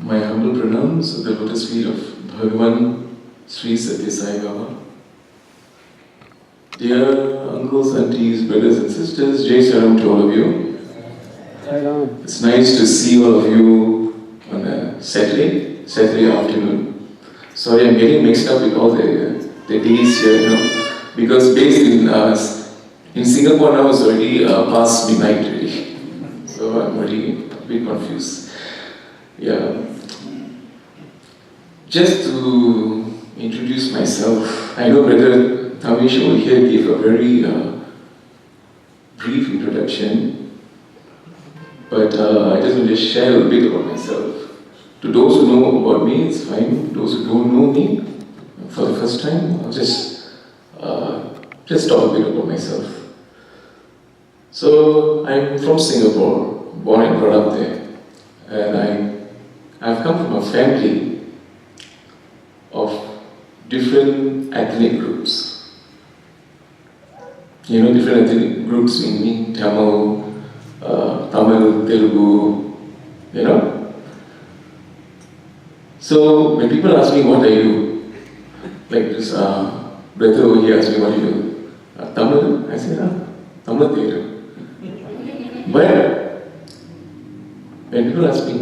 My humble pranams at the lotus feet of Bhagavan Shri SAI Baba. Dear uncles, aunties, brothers and sisters, Jai Saram to all of you. It's nice to see all of you on a Saturday afternoon. Sorry, I'm getting mixed up with all the days here, because based in In Singapore now it's already past midnight really. So I'm already a bit confused. Yeah. Just to introduce myself, I know Brother Tamish over here gave a very brief introduction, but I just want to share a little bit about myself. To those who know about me, it's fine. Those who don't know me for the first time, I'll just talk a bit about myself. So I'm from Singapore, born and brought up there, and I've come from a family of different ethnic groups. You know, different ethnic groups meaning Tamil, Telugu, you know. So when people ask me, what are you? Like this brother over here asked me, what are you? Tamil? I said, Tamil Theatre. But when people ask me,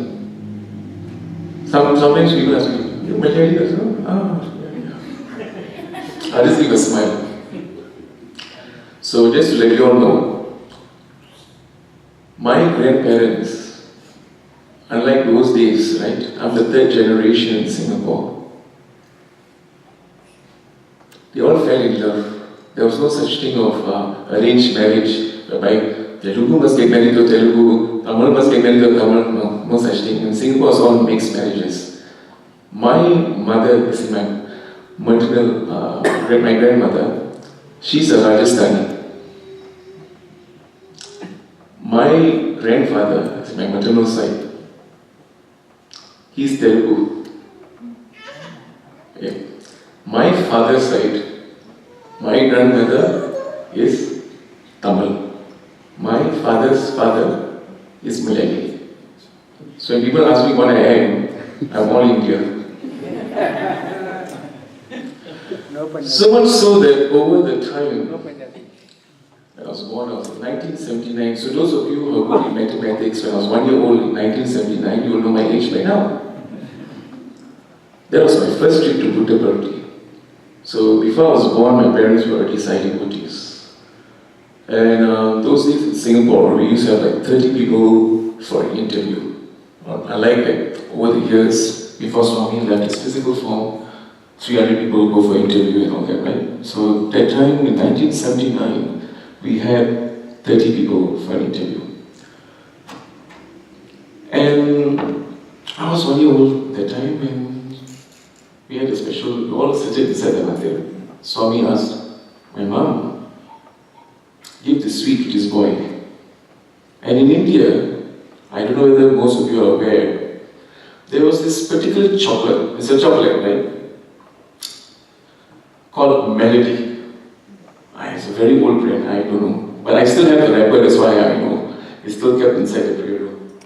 sometimes people ask me, you Malayali also? Yeah. I just give a smile. So just to let you all know, my grandparents, unlike those days, right? I'm the third generation in Singapore. They all fell in love. There was no such thing of arranged marriage, whereby Telugu must get married to Telugu, Tamil must get married to Tamil. No such thing. In Singapore, it's all mixed marriages. My mother, this is my maternal, my grandmother, she's a Rajasthani. My grandfather, this is my maternal side, he's Telugu. Okay. My father's side, my grandmother is Tamil. My father's father is Malayali. So when people ask me what I am, I'm all India. So much so that over the time, I was born out in 1979. So those of you who are good in mathematics, when I was 1 year old in 1979, you will know my age by now. That was my first trip to Puttaparthi. So before I was born, my parents were already citing Buddhists. And those days in Singapore, we used to have like 30 people for an interview. Unlike like over the years, before Swami left his physical form, 300 people go for interview and all that, right? So that time in 1979, we had 30 people for an interview. And I was 1 year old at that time, and we had a special, all seated inside the mandir. Swami asked my mom, give the sweet to this boy. And in India, I don't know whether most of you are aware, there was this particular chocolate, it's a chocolate, right? Called Melody. It's a very old brand, I don't know. But I still have the wrapper, that's why I know. It's still kept inside the prayer room.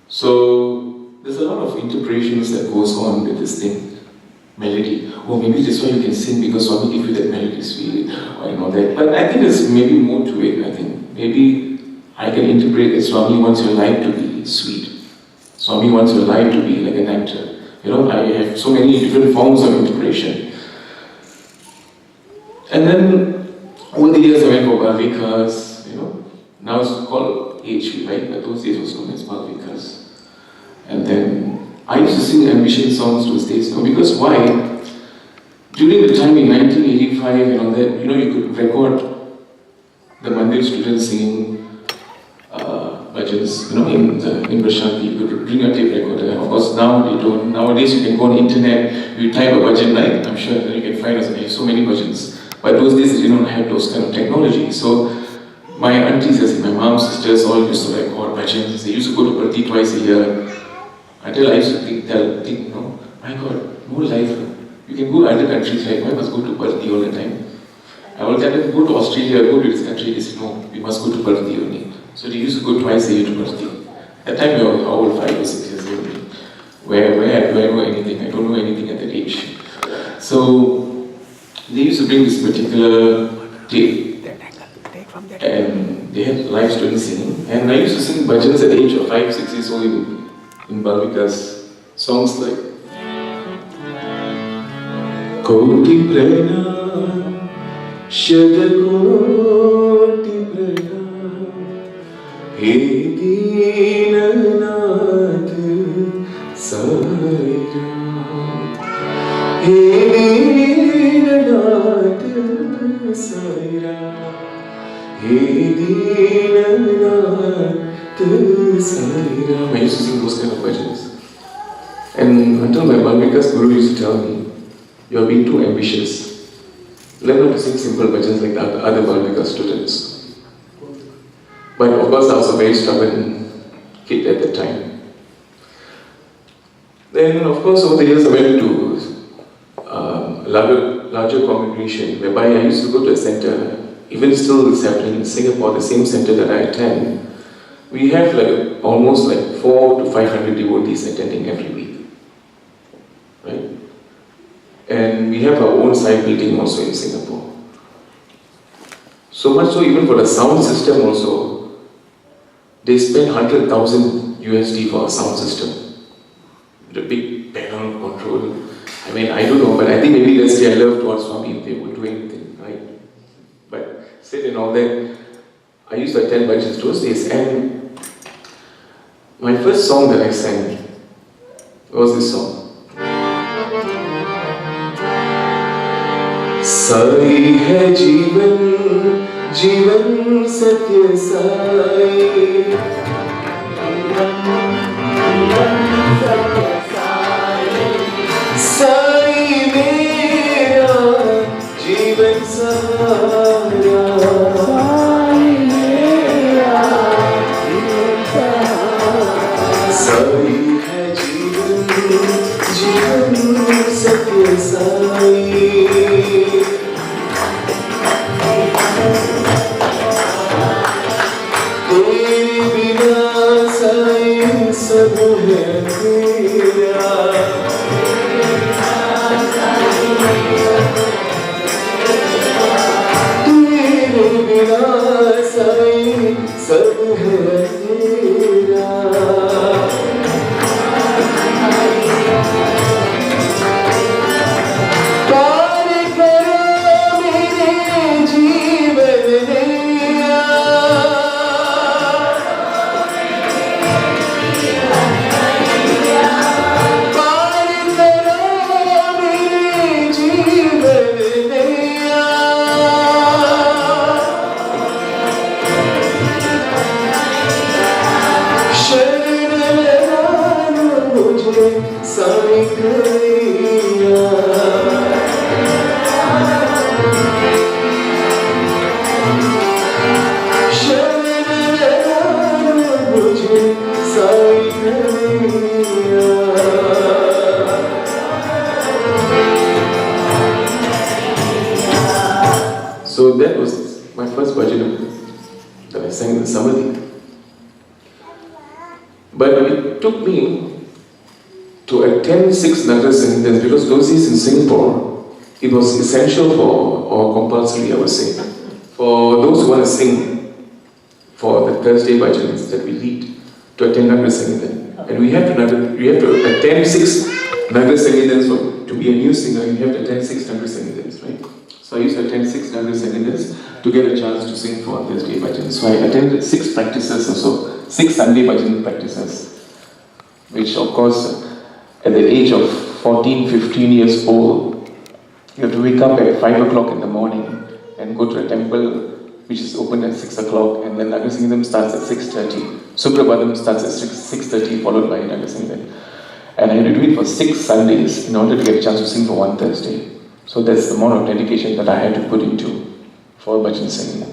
So, there's a lot of interpretations that goes on with this thing. Melody. Oh, maybe that's why you can sing because Swami give you that melody sweet, or you know that. But I think there's maybe more to it. I think maybe I can interpret that Swami wants your life to be sweet. Swami wants your life to be like an actor. You know, I have so many different forms of interpretation. And then over the years I went for Balvikas, you know. Now it's called HP, right? But those days it was known as Balvikas. And then I used to sing ambition songs those days. No, because why? During the time in 1985 and all that, you know, you could record the Mandir students singing bhajans, you know, in Prashanti, you could bring a tape recorder. Of course, now they don't. Nowadays, you can go on the internet, you type a bhajan, right? I'm sure that you can find us so many bhajans. But those days, they didn't have those kind of technology. So, my aunties, as in my mom's sisters, all used to record bhajans. They used to go to Parthi twice a year. Until I used to think, no, my God, more life. You can go other countries, right? Why must go to Parthi all the time? I will tell them, go to Australia, go to this country. They say, no, we must go to Parthi only. So they used to go twice a year to Parthi. At that time, we were all 5 or 6 years old. Where do I know anything? I don't know anything at that age. So they used to bring this particular tape. And they had live students singing. And I used to sing bhajans at the age of 5, 6 years old in Balvikas. Songs like Koti Prena शतकोटि प्रणाम हे दीननाथ साई राम हे दीननाथ साई राम हे Deenanath Sai Ram. I used to sing those kind of bhajans. And until my Balmika's guru used to tell me, you are being too ambitious. Learn how to sing simple bhajans like the other Balmika students. But of course I was a very stubborn kid at that time. Then of course over the years I went to larger congregation whereby I used to go to a center. Even still it's happening in Singapore, the same center that I attend. We have almost 400 to 500 devotees attending every week. Right? And we have our own side building also in Singapore. So much so even for the sound system also, they spend $100,000 USD for a sound system. The big panel control. I mean, I don't know, but I think maybe that's their love towards Swami if they would do anything, right? But said and all that, I used to attend bhajans those days, and my first song that I sang was this song. Sai है जीवन जीवन सत्य साई साई मेरा जीवन सहारा साई मेरा जीवन सहारा साई है जीवन जीवन सत्य साई सब है तेरा तेरे बिना साई सब है तेरा पार करो मेरे जीवन नैया So that was my first bhajan that I sang in the Samadhi. But it took me to attend 6 Nagar Sangeetams because those days in Singapore, it was essential for, or compulsory I would say, for those who want to sing for the Thursday bhajans that we lead to attend Nagar Sangeetam. And we have to attend 6 Nagar Sangeetams. To be a new singer, you have to attend 6 Nagar Sangeetams, right? So I used to attend 6 Nagar Sangeetams to get a chance to sing for Thursday bhajans. So I attended 6 practices or so, 6 Sunday bhajan practices, which of course at the age of 14, 15 years old, you have to wake up at 5 o'clock in the morning and go to a temple which is open at 6 o'clock, and then Nagar Sangeetam starts at 6:30. Suprabhadam starts at 6:30, followed by Nagar Sangeetam. And I had to do it for 6 Sundays in order to get a chance to sing for one Thursday. So that's the amount of dedication that I had to put into for bhajan singing.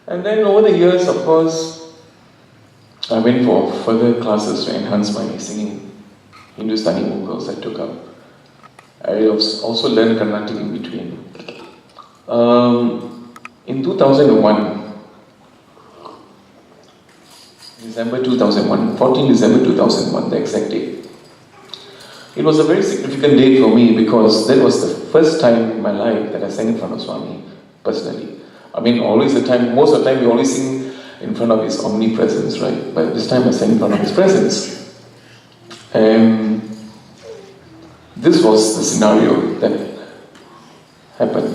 And then over the years, of course, I went for further classes to enhance my singing. Hindustani vocals I took up. I also learned Carnatic in between. In 2001, December 2001, 14 December 2001, the exact date. It was a very significant date for me because that was the first time in my life that I sang in front of Swami, personally. I mean, most of the time we always sing in front of His omnipresence, right? But this time I sang in front of His presence. And this was the scenario that happened.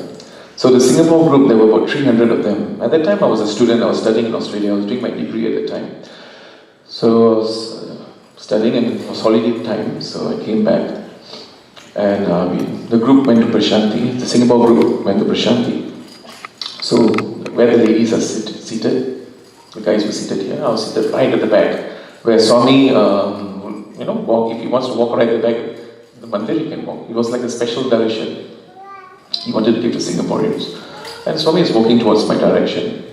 So the Singapore group, there were about 300 of them. At that time I was a student, I was studying in Australia, I was doing my degree at the time. So I was studying and it was holiday time, so I came back. And the group went to Prashanti, the Singapore group went to Prashanti. So where the ladies are seated, the guys were seated here, I was seated right at the back. Where Swami, walk, if he wants to walk right at the back, the mandir he can walk. It was like a special darshan he wanted to give to Singaporeans. And Swami is walking towards my direction.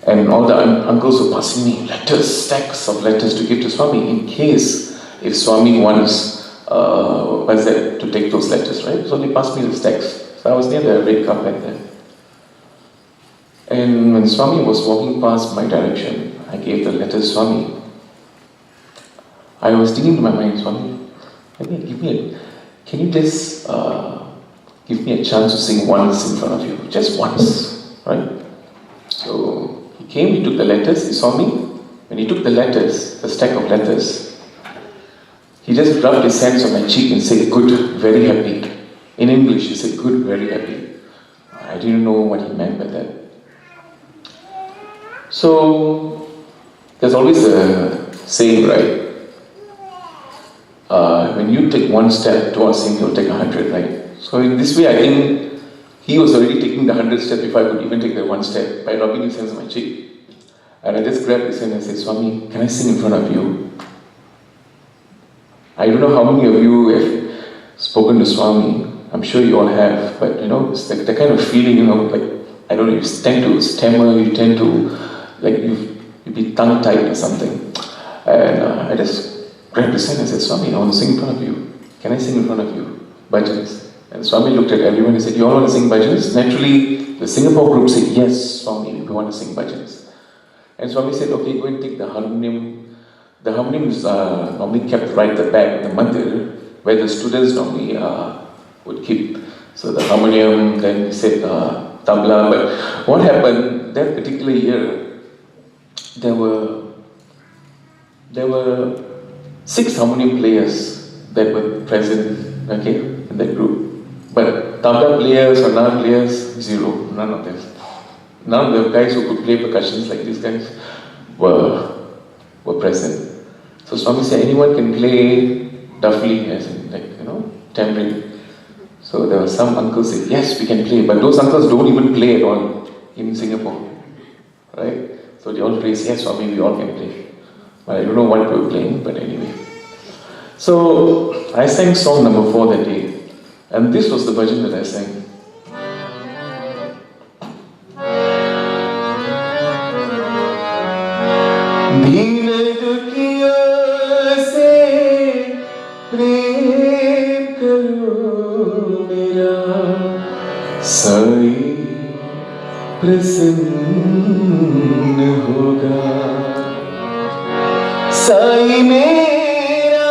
And all the uncles were passing me letters, stacks of letters to give to Swami in case if Swami wants to take those letters, right? So they passed me the stacks. So I was near the red carpet there. And when Swami was walking past my direction, I gave the letter to Swami. I was thinking to my mind, Swami, can you just give me a chance to sing once in front of you? Just once, right? So he came, he took the letters, he saw me. When he took the letters, the stack of letters, he just rubbed his hands on my cheek and said, good, very happy. In English, he said, good, very happy. I didn't know what he meant by that. So, there's always a saying, right? When you take one step towards him, he'll take 100, right? So in this way, I think he was already taking the 100 step if I could even take that one step by rubbing his hands on my cheek. And I just grabbed his hand and said, Swami, can I sing in front of you? I don't know how many of you have spoken to Swami. I'm sure you all have, but it's like the kind of feeling, like, I don't know, you tend to stammer, you tend to, like, you be tongue-tied or something. And I just grabbed his hand and said, Swami, I want to sing in front of you. Can I sing in front of you? Bhajans. And Swami looked at everyone and said, you all want to sing bhajans? Naturally, the Singapore group said, yes, Swami, we want to sing bhajans. And Swami said, okay, go and take the harmonium. The harmoniums are normally kept right at the back of the mandir, where the students normally would keep. So the harmonium, then he said tabla. But what happened that particular year, there were 6 harmonium players that were present, okay, in that group. But tabla players or nan players, 0, none of them. None of the guys who could play percussions like these guys were present. So Swami said, anyone can play duffly, as in, tambourine. So there were some uncles who said, yes, we can play, but those uncles don't even play at all in Singapore, right? So they all praise, yes, Swami, we all can play. But I don't know what we were playing, but anyway. So I sang song number 4 that day, and this was the version that I sang. दीन दुखियों से प्रेम करो मेरा साई प्रसन्न होगा साई मेरा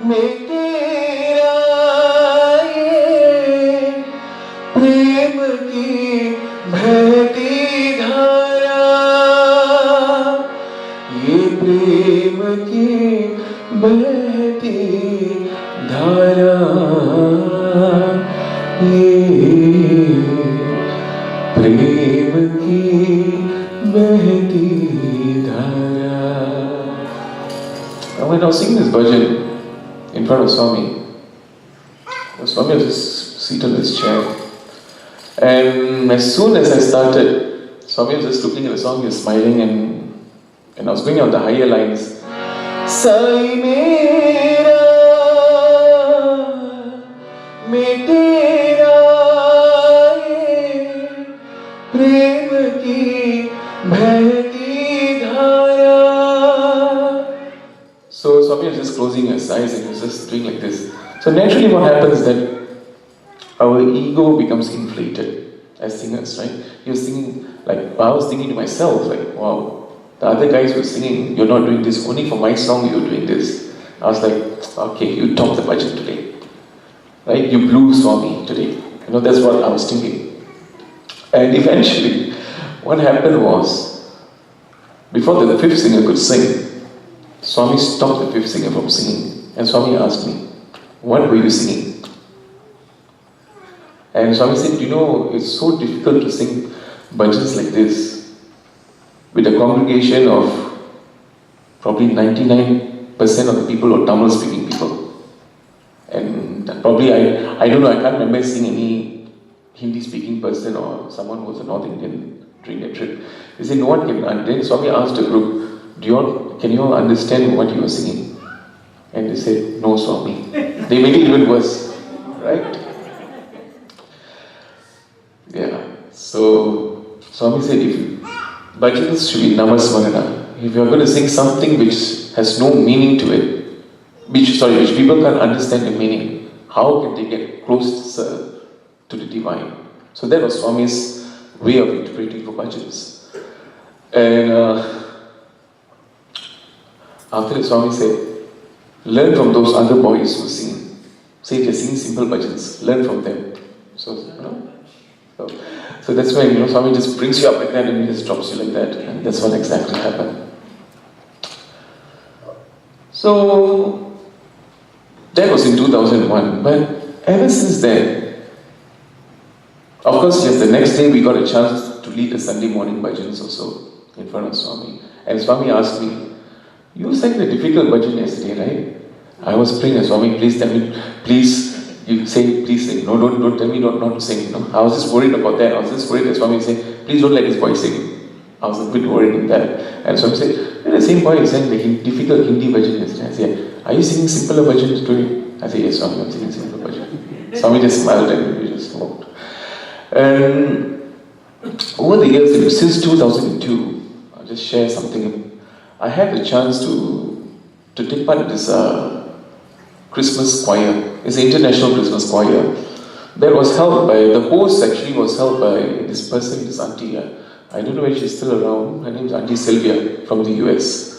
मैं तेरा ये प्रेम की बहती प्रेम की बहती धारा ये प्रेम की बहती धारा. And when I was singing this bhajan in front of Swami, Swami was just seated in his chair. And as soon as I started, Swami was just looking at the song, he was smiling, and I was going on the higher lines. Sai mera, main tera ye prem ki bhati dhara. So Swami was just closing his eyes and he was just doing like this. So naturally what happens is that our ego becomes inflated as singers, right? He was singing, like, I was thinking to myself, like, wow, the other guys were singing, you're not doing this, only for my song you're doing this. I was like, okay, you topped the budget today. Right? You blew Swami today. That's what I was thinking. And eventually, what happened was, before the 5th singer could sing, Swami stopped the 5th singer from singing. And Swami asked me, what were you singing? And Swami said, you know, it's so difficult to sing bhajans like this with a congregation of probably 99% of the people are Tamil speaking people. And probably, I don't know, I can't remember seeing any Hindi speaking person or someone who was a North Indian during that trip. They said, no one can. And then Swami asked the group, can you all understand what you were singing? And they said, no, Swami. They made it even worse, right? Yeah. So Swami said, bhajans should be namasmarana. If you're going to sing something which has no meaning to it, which people can't understand the meaning, how can they get closer to the divine? So that was Swami's way of interpreting for bhajans. And after that, Swami said, learn from those other boys who sing. Say they're singing simple bhajans, learn from them. So that's when Swami just brings you up like that and he just drops you like that, and that's what exactly happened. So that was in 2001, but ever since then, of course, yes, the next day we got a chance to lead the Sunday morning bhajans also in front of Swami. And Swami asked me, you sang the difficult bhajan yesterday, right? I was praying, Swami, please tell me, please, you say, please sing. No, don't tell me not to sing. I was just worried about that. I was just worried that Swami said, please don't let this boy sing. I was a bit worried in that. And Swami said, the same boy sang the difficult Hindi bhajan yesterday. I said, are you singing simpler bhajans today? I said, yes, Swami, I'm singing simple bhajan. Swami just smiled and we just walked. And over the years, since 2002, I'll just share something. I had the chance to take part in this Christmas choir. It's an international Christmas choir that was held by, the host actually was held by this person, this auntie. I don't know whether she's still around. Her name is Auntie Sylvia from the US.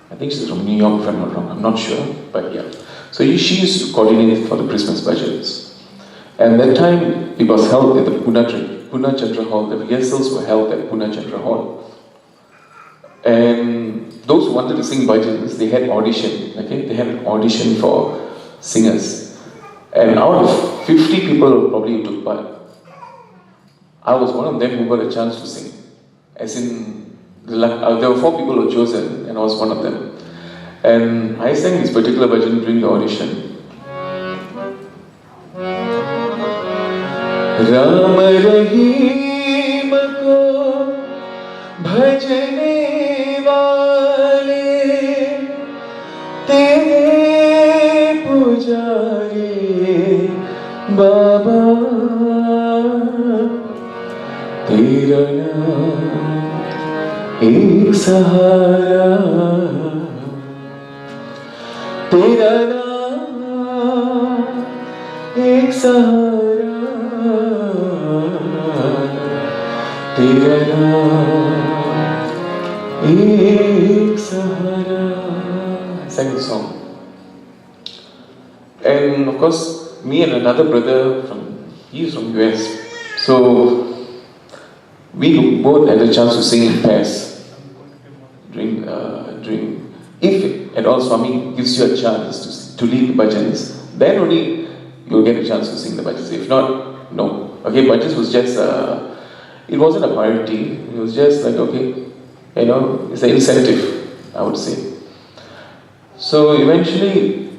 I think she's from New York, if I'm not wrong. I'm not sure, but yeah. So she used to coordinate for the Christmas bhajans. And that time it was held at the Pune Chandra Hall. The rehearsals were held at Pune Chandra Hall. And those who wanted to sing bhajans, they had audition. Okay, they had an audition for singers. And out of 50 people probably who took part, I was one of them who got a chance to sing. As in, there were 4 people who were chosen, and I was one of them. And I sang this particular bhajan during the audition. Ram Rahim ko bhajne wale tere pujare Baba tera naam ek sahara tera naam ek sahara tera naam ek sahara. I sang the song. And of course, me and another brother he's from US. So we both had a chance to sing in pairs during if at all Swami gives you a chance to lead the bhajans, then only you'll get a chance to sing the bhajans. If not, no. Okay, bhajans was just it wasn't a priority. It was just like, okay, it's an incentive, I would say. So eventually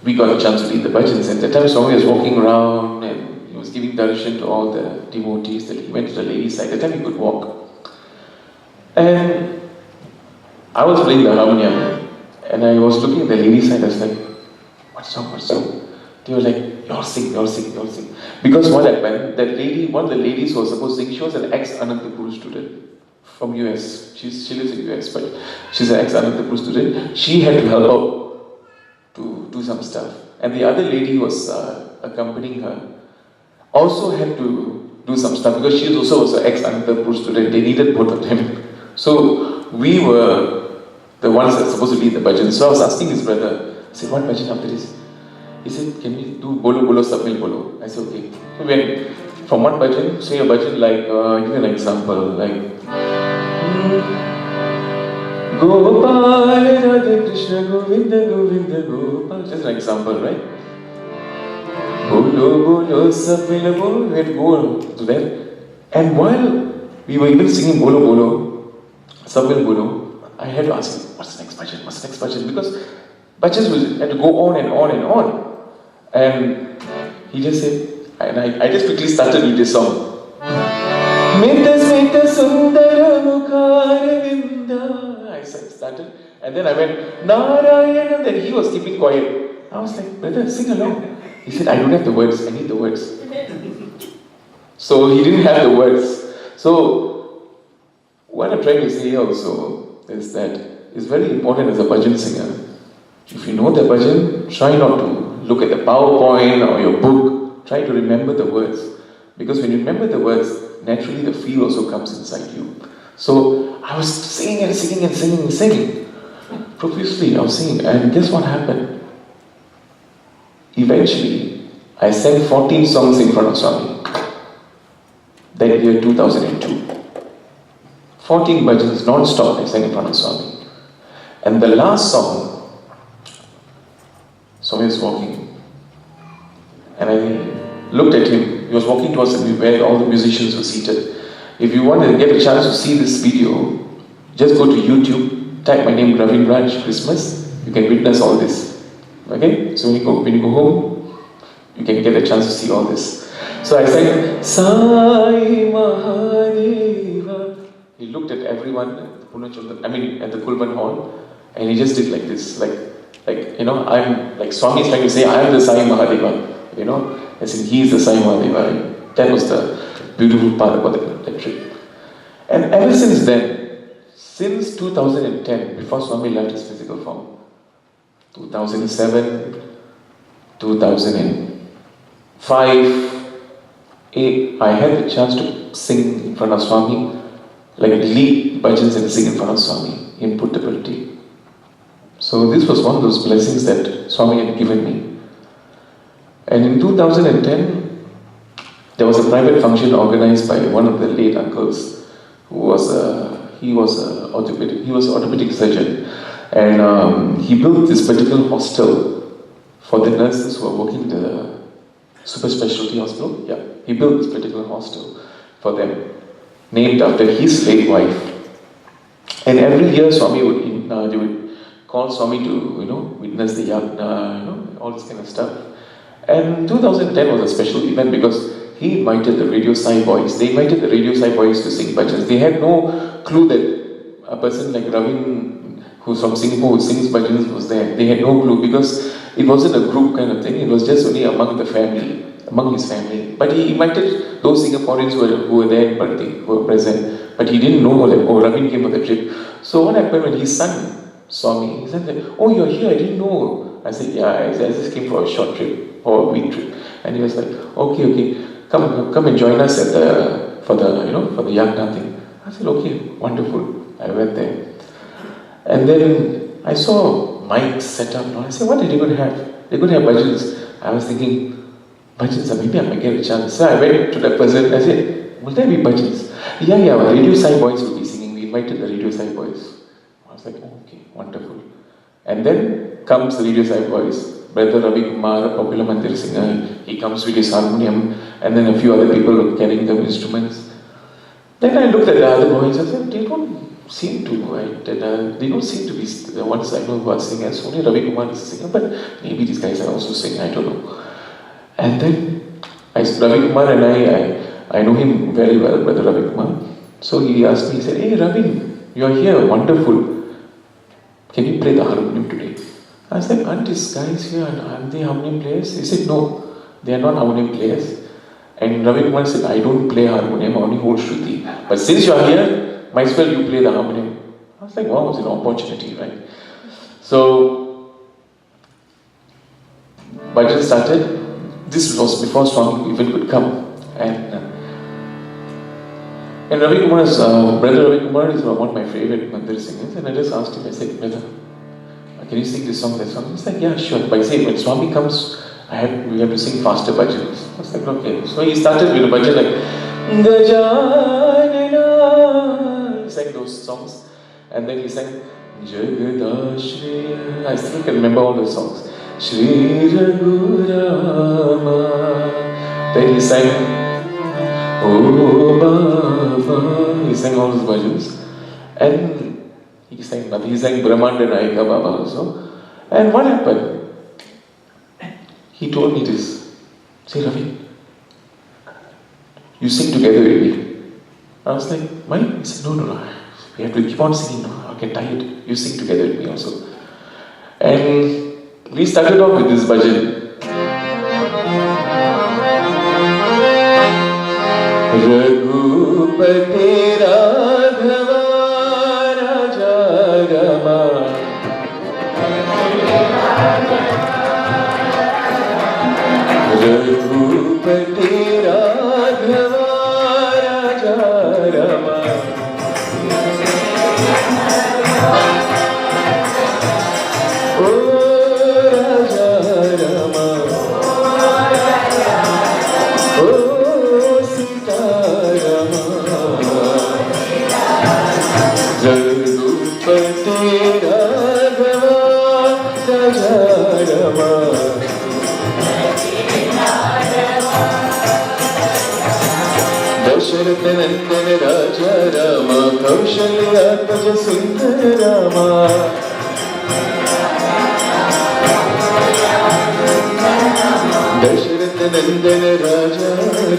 we got a chance to lead the bhajans. At that time Swami was walking around and he was giving darshan to all the devotees. That he went to the ladies' side. At that time he could walk. And I was playing the harmonium and I was looking at the ladies' side. I was like, what's song? They were like, you all sing. Because what happened, one of the ladies who was supposed to sing, she was an ex-Anantapur student from US. She lives in US, but she's an ex-Anantapur student. She had to help out to do some stuff. And the other lady who was accompanying her also had to do some stuff because she also was an ex-Anantapur student. They needed both of them. So we were the ones that were supposed to lead the bhajan. So I was asking his brother, I said, what bhajan after this? He said, can we do Bolo Bolo Sabmil Bolo? I said, okay. So we went from one bhajan, say a bhajan like, give you an example, like Gopal Radha Krishna Govinda Govinda Gopal. Just an example, right? Bolo bolo sapil bolo, we had to go to that. And while we were even singing bolo bolo, sapil bolo, I had to ask him, what's the next bhajan, what's the next bhajan? Because bhajans had to go on and on and on. And he just said, and I just quickly started with this song. Mita Smita Sundara Mukaravinda. I started, and then I went Narayana. Then he was keeping quiet. I was like, brother, sing along. He said, I don't have the words. I need the words. So he didn't have the words. So what I'm trying to say also is that it's very important as a bhajan singer. If you know the bhajan, try not to look at the PowerPoint or your book. Try to remember the words. Because when you remember the words, naturally the feel also comes inside you. So I was singing and singing and singing and singing. Profusely I was singing, and guess what happened? Eventually, I sang 14 songs in front of Swami. That year 2002. 14 bhajans non-stop I sang in front of Swami. And the last song, Swami was walking. And I looked at him. He was walking towards where all the musicians were seated. If you want to get a chance to see this video, just go to YouTube, type my name Ravin Raj Christmas. You can witness all this. Okay? So when you go home, you can get a chance to see all this. So I sang Sai Mahadeva. He looked at everyone at the Kulban Hall, and he just did like this, I'm like Swami is trying to say, I am the Sai Mahadeva, as in he is the Sai Mahadeva. That was the beautiful part about that trip. And ever since then, since 2010, before Swami left his physical form, 2007, 2005, 8, I had the chance to sing in front of Swami, like lead bhajans and sing in front of Swami in Puttaparthi. So this was one of those blessings that Swami had given me. And in 2010, there was a private function organized by one of the late uncles, who was an orthopedic surgeon, and he built this particular hostel for the nurses who are working in the super specialty hospital. Yeah, he built this particular hostel for them, named after his late wife. And every year, Swami they would call Swami to witness the yagna, all this kind of stuff. And 2010 was a special event because he invited the Radio SAI boys. They invited the Radio SAI boys to sing bhajans. They had no clue that a person like Ravin, who's from Singapore, who sings bhajans, was there. They had no clue because it wasn't a group kind of thing. It was just only among his family. But he invited those Singaporeans who were there in Parthi, who were present. But he didn't know that, Ravin came for the trip. So what happened when his son saw me? He said, oh, you're here, I didn't know. I said, yeah, I just came for a short trip, or a week trip. And he was like, okay, come and join us for the yagna thing. I said, okay, wonderful. I went there. And then I saw mics set up. And I said, what are they going to have? They're going to have bhajans. I was thinking, bhajans, maybe I might get a chance. So I went to that person and I said, will there be bhajans? Yeah, Radio SAI boys will be singing. We invited the Radio SAI boys. I was like, oh, okay, wonderful. And then comes the Radio SAI boys. Brother Ravi Kumar, a popular mandir singer, he comes with his harmonium, and then a few other people carrying the instruments. Then I looked at the other boys and said, they don't seem to be the ones I know who are singers. Only Ravi Kumar is a singer, but maybe these guys are also singing, I don't know. And then Ravi Kumar and I know him very well, Brother Ravi Kumar. So he asked me, he said, hey Ravi, you're here, wonderful. Can you play the harmonium today? I said, aren't these guys here, aren't they harmonium players? He said, no, they are not harmonium players. And Ravi Kumar said, I don't play harmonium, I only hold Shruti. But since you are here, might as well you play the harmonium. I was like, wow, it's an opportunity, right? So, bhajan started. This was before Swami even could come. And Ravi Kumar's, Brother Ravi Kumar is one of my favorite mandir singers. And I just asked him, I said, brother, can you sing this song, that song? He's like, yeah, sure. But I said, when Swami comes, we have to sing faster bhajans. I was like, okay. So he started with a bhajan like, Gajanana. He sang those songs. And then he sang, Jagadashriya. I still can remember all those songs. Shri Ravin Raj. Then he sang, Oh Baba. He sang all his bhajans. And he sang nothing. He sang Brahmanda Nayaka Baba also. And what happened? He told me this. Say, Ravi, you sing together with me. I was like, why? He said, no. We have to keep on singing. No, I get tired. You sing together with me also. And we started off with this bhajan. Raghupati Raghava Raja Rama. Raghupati Raghava Raja Rama. Oh Raja Rama. Oh Sita Rama. Raghupati Raghava Raja Rama. Dasharatha Nandana Raja Rama, Kaushalyaatmaja Sundara Rama. Dasharatha Nandana Raja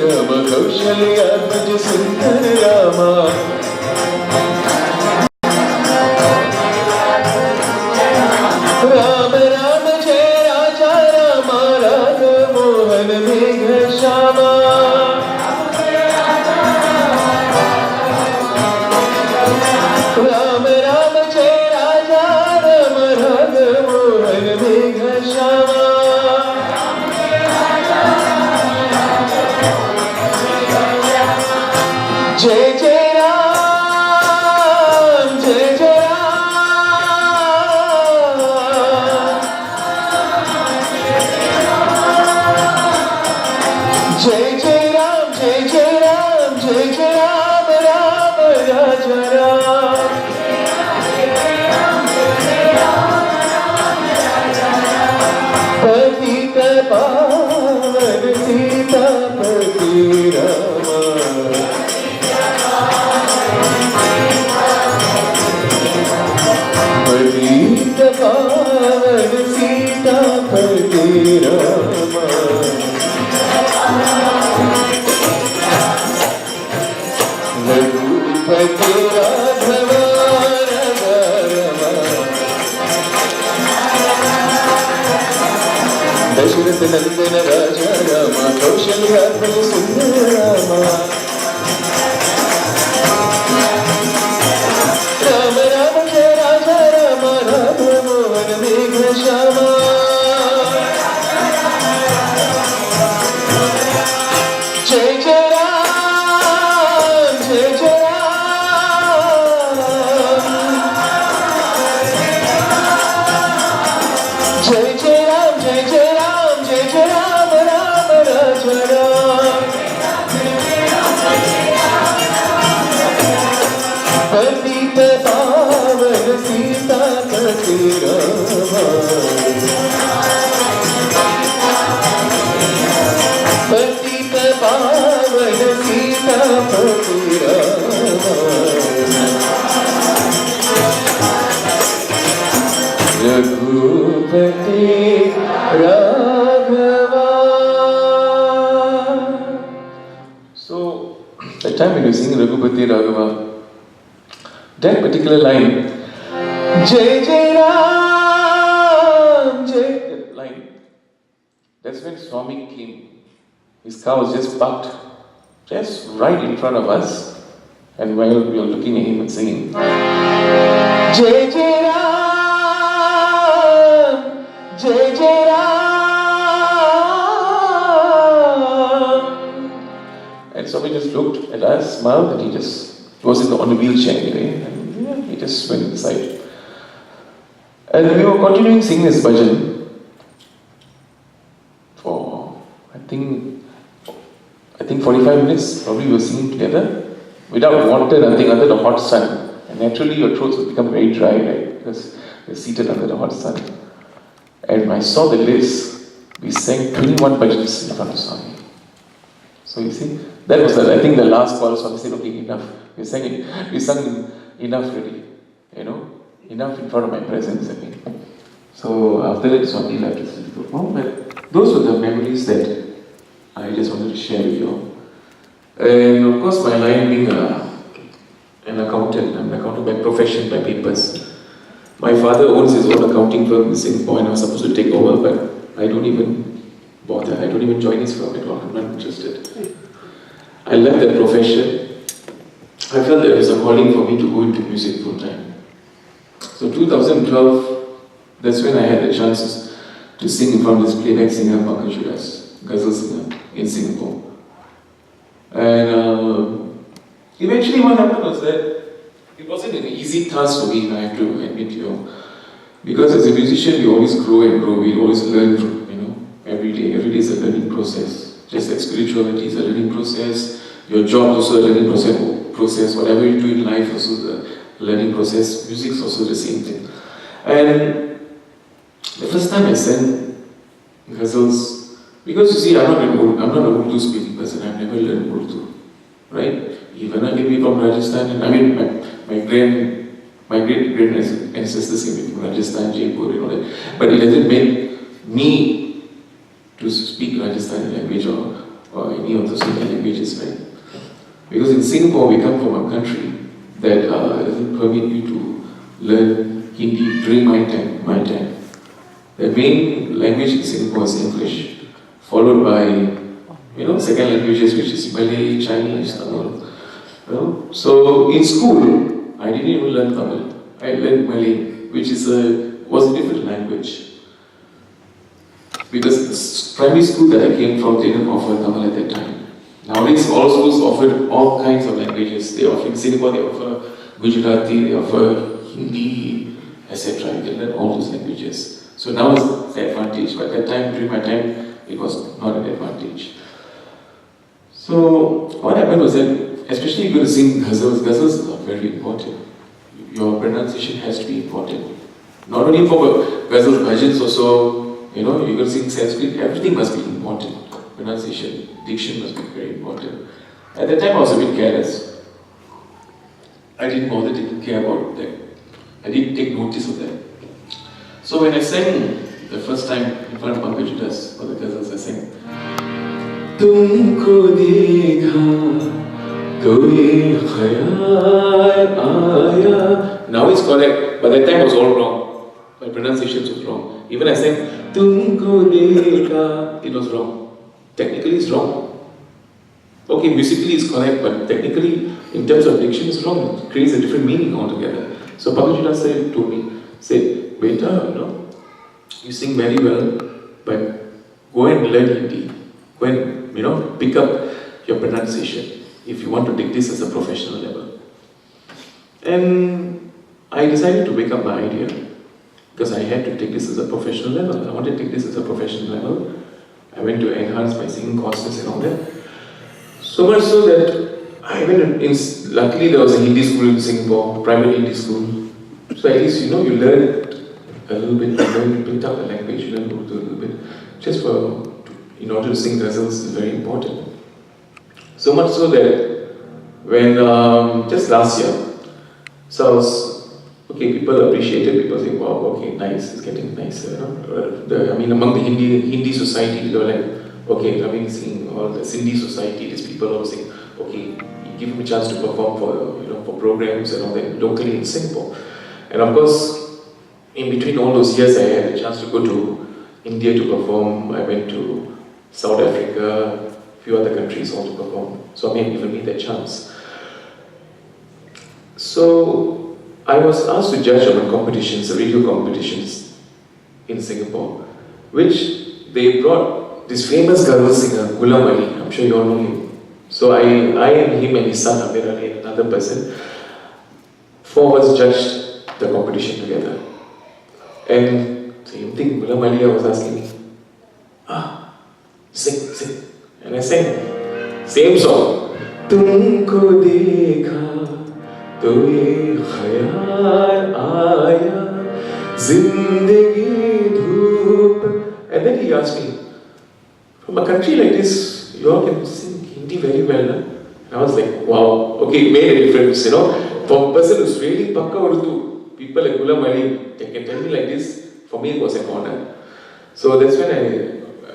Rama, Kaushalyaatmaja Sundara Rama. Rama Rama Jai Raja Rama, Radha Mohan Megha Shama. Rama Rama Jai Raja Rama, Radha Mohan Megha Shama. Jai Jai Ram, Jai Jai Ram. Jai Jai Ram, Jai Jai Ram, Jai Jai Ram, Ram Raja Ram. Patita Pavan Sitapati Rama. Patita Pavan Sitapati Rama. Raghupati Raghava Raja Rama. Dasharatha Nandana Raja Rama, Kaushalyaatmaja Sundara Rama. Rama Rama Jai Raja Rama, Radha Mohan Megha Shama. Jai Jai Ram, Jai Jai Ram. Jai Jai Ram, Jai Jai Ram, Jai Jai Ram, Ram Raja Ram. Patita Pavan Sitapati Rama. Patita Pavan Sitapati Rama. Raghupati Raghava. So, that time when you sing Raghupati Raghava, that particular line, Jai Jai Ram, Jai, that line, that's when Swami came. His car was just parked, just right in front of us, and while we were looking at him and singing, Jai Jai Ram, Jai Jai Ram. And Swami just looked at us, smiled, and he was on the wheelchair anyway, and he just went inside. And we were continuing singing this bhajan for, I think 45 minutes, probably we were singing together, without water, nothing, under the hot sun. And naturally your throats would become very dry, right? Because you're seated under the hot sun. And when I saw the list, we sang 21 bhajans in front of Swami. So you see, that was I think the last chorus. Swami said, okay, enough. We sang enough already, enough in front of my presence. So after that, Swami left us to perform. But those were the memories that I just wanted to share with you all. And of course, my line being an accountant, I'm an accountant by profession, by papers. My father owns his own accounting firm in Singapore and I was supposed to take over, but I don't even bother. I don't even join his firm at all. I'm not interested. I left that profession. I felt there was a calling for me to go into music full time. So 2012, that's when I had the chance to sing in front of this playback singer, Pankaj Udas, ghazal singer in Singapore. And eventually what happened was that it wasn't an easy task for me, I have to admit to you. Because as a musician, we always grow and grow, we always learn from, every day. Every day is a learning process. Just like spirituality is a learning process, your job is also a learning process, whatever you do in life is also the learning process, music is also the same thing. And the first time I sang ghazals, because you see, I'm not an Urdu speaking person, I've never learned Urdu, right? Even I came from Rajasthan, and my great ancestors came from Rajasthan, Jaipur, and all that. But it doesn't make me to speak Rajasthani language or any of those Indian languages, right? Because in Singapore, we come from a country that doesn't permit you to learn Hindi during my time. The main language in Singapore is English, followed by, second languages, which is Malay, Chinese, Tamil. So in school, I didn't even learn Tamil. I learned Malay, which was a different language. Because the primary school that I came from didn't offer Tamil at that time. Nowadays, all schools offered all kinds of languages. They offer in Singapore, they offer Gujarati, they offer Hindi, etc. You can learn all those languages. So now it's the advantage. But at that time, during my time, it was not an advantage. So what happened was that, especially if you're going to sing ghazals are very important. Your pronunciation has to be important. Not only for ghazals, bhajans also, you're going to sing Sanskrit, everything must be important. Pronunciation, diction must be very important. At that time I was a bit careless. I didn't bother to care about that. I didn't take notice of that. So when I sang the first time in front of Pankaj Udas for the ghazals, I sang Tumko dekha to ye khayal aaya. Now it's correct, but that time was all wrong. My pronunciation was wrong. Even I sang Tumko dekha, it was wrong. Technically it's wrong. Okay, musically it's correct, but technically, in terms of diction, it's wrong. It creates a different meaning altogether. So Pankaj Udas said to me, Beta, you sing very well, but go and learn Hindi. Go and, pick up your pronunciation if you want to take this as a professional level. And I decided to wake up my idea because I had to take this as a professional level. I wanted to take this as a professional level. I went to enhance my singing courses and all that. So much so that I went luckily there was a Hindi school in Singapore, private Hindi school. So at least, you learn a little bit, you learn to pick up the language, you learn Urdu a little bit. Just in order to sing ghazals is very important. So much so that when, just last year, so I was, people appreciated, people saying, wow, okay, nice, it's getting nicer, among the Hindi society, they were like, seeing all the Sindhi society, these people all saying, give me a chance to perform for programs and all that locally in Singapore. And of course, in between all those years, I had a chance to go to India to perform. I went to South Africa, a few other countries all to perform. So I may even need that chance. So I was asked to judge on competitions, radio competitions in Singapore, which they brought this famous ghazal singer, Ghulam Ali. I'm sure you all know him. So I and him and his son Amir Ali and another person, 4 of us judged the competition together. And same thing, Ghulam Ali was asking me, sing. And I sang, same song. Tumko dekha to ye khayal aaya, zindagi day he asked me, from a country like this, you all can sing Hindi very well. Huh? And I was like, wow, okay, it made a difference, you know. For a person who's really Pakka Urdu, people like Ghulam Ali, they can tell me like this, for me it was an honor. So that's when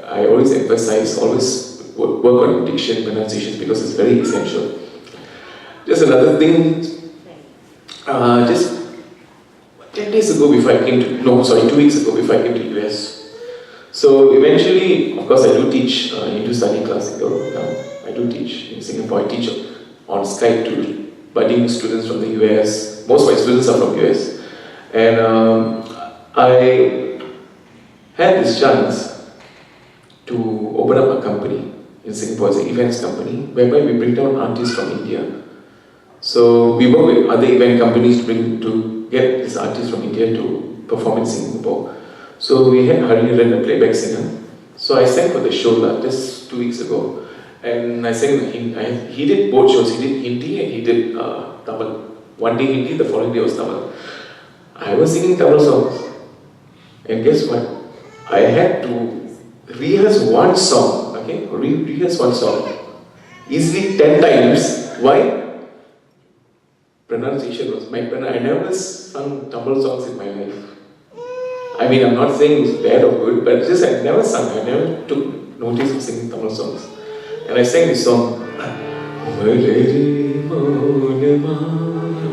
I always emphasize, always work on diction, pronunciation, because it's very essential. Just another thing, just 10 days ago before I came to, 2 weeks ago before I came to US. So eventually, of course I do teach Hindustani classical now. I do teach in Singapore. I teach on Skype to budding students from the US. Most of my students are from US. And I had this chance to open up a company in Singapore. It's an events company whereby we bring down artists from India. So we work with other event companies to get these artists from India to perform in Singapore. So we had Hari Ren, a playback singer. So I sang for the show just 2 weeks ago. And I sang, he did both shows. He did Hindi and he did Tamil. One day Hindi, the following day was Tamil. I was singing Tamil songs. And guess what? I had to rehearse one song, okay? Rehearse one song. Easily 10 times. Why? Pronunciation was I never sung Tamil songs in my life. I mean, I'm not saying it's bad or good, but just I never sung. I never took notice of singing Tamil songs. And I sang this song. I'm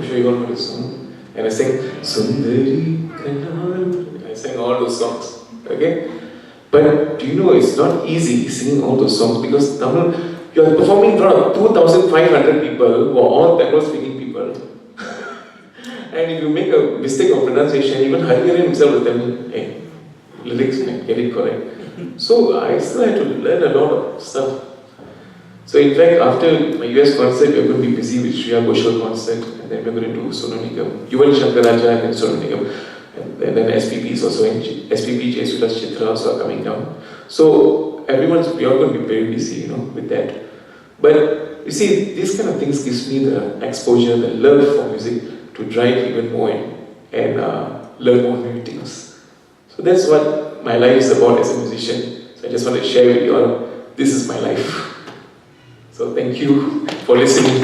sure you all know this song. And I sang Sundari Kanal. I sang all those songs. Okay? But do you know it's not easy singing all those songs because Tamil, you are performing in front of 2,500 people who are all Tamil speaking people. And if you make a mistake of pronunciation, even Hariharan himself will tell me, hey, lyrics, man, get it correct. So I still had to learn a lot of stuff. So in fact, after my US concert, we're going to be busy with Shreya Ghoshal concert, and then we're going to do Sonu Nigam, Yuval Shankar Raja and then Sonu Nigam, and then SPP is also in, SPP, Jesudas Chitra also are coming down. So we are going to be very busy, with that. But you see, these kind of things gives me the exposure, the love for music to drive even more and learn more new things. So that's what my life is about as a musician. So I just want to share with you all, this is my life. So thank you for listening.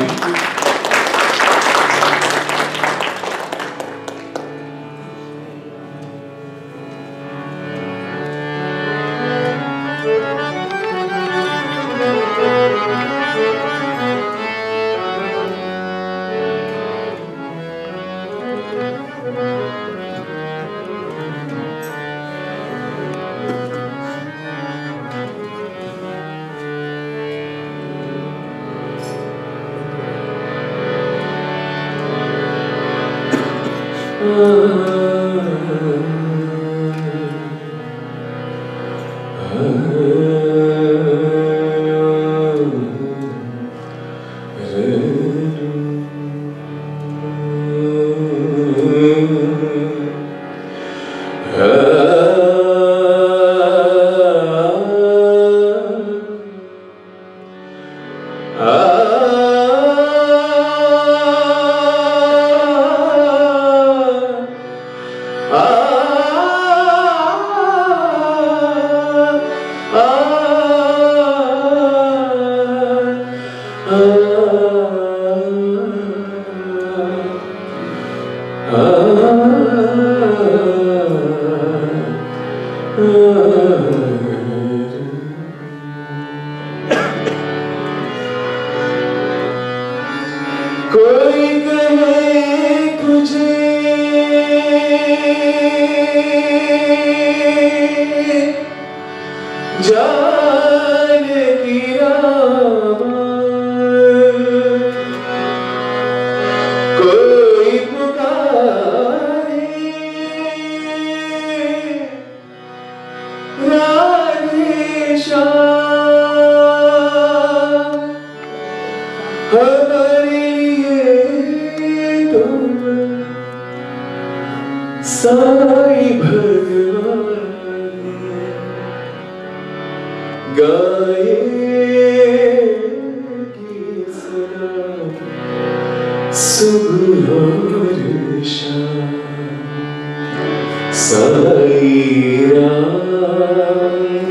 SAI Ram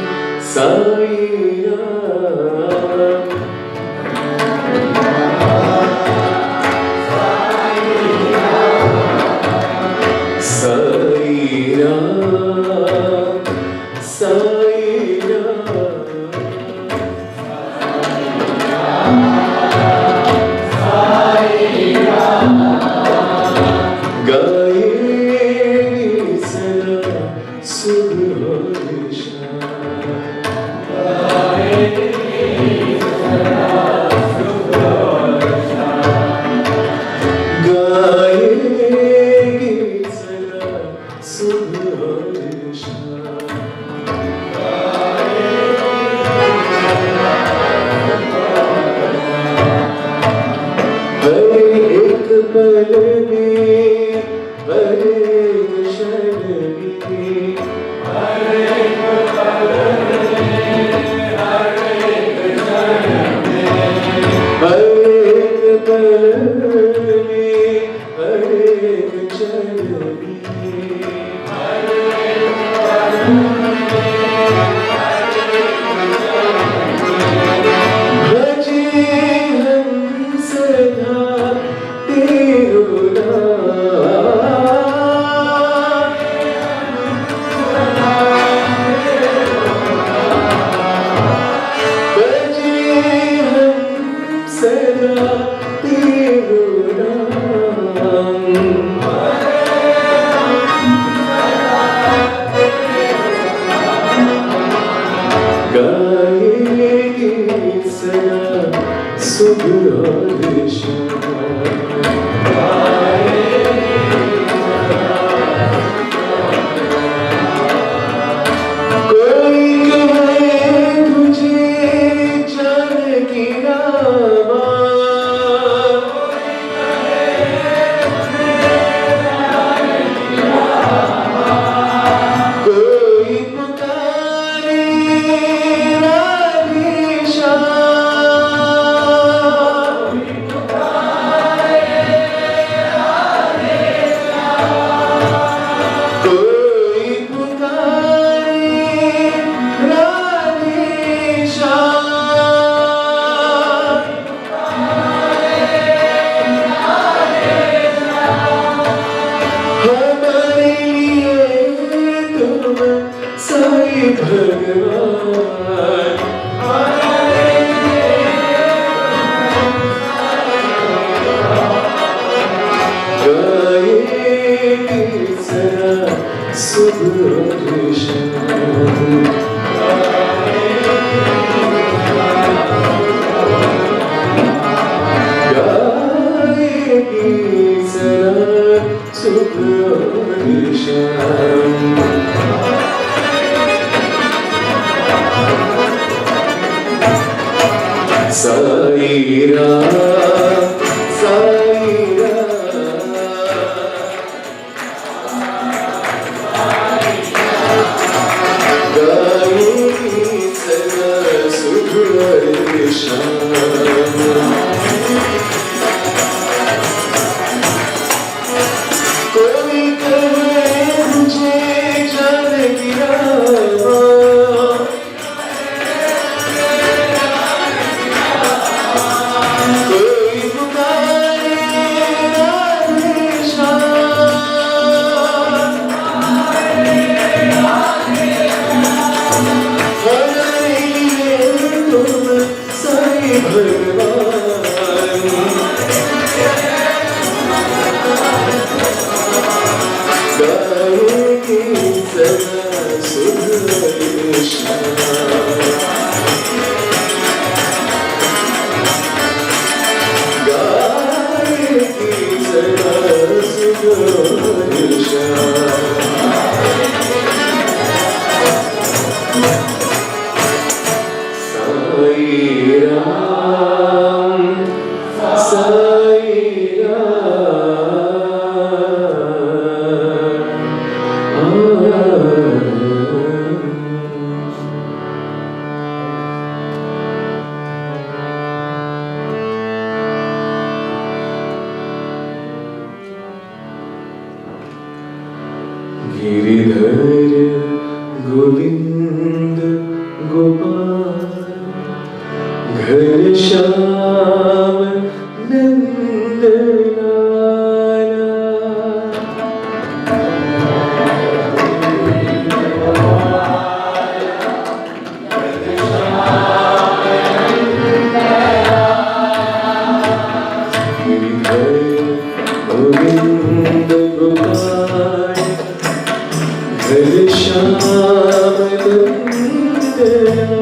Sai Ram. Sai Ram, Sai Ram. Gaye Sara Subh Giridhar Govind Gopal Ghanshyam Nandlala Govind Gopal Ghanshyam Nandlala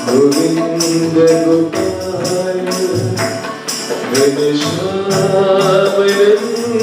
Govind Gopal Ghanshyam Nandlala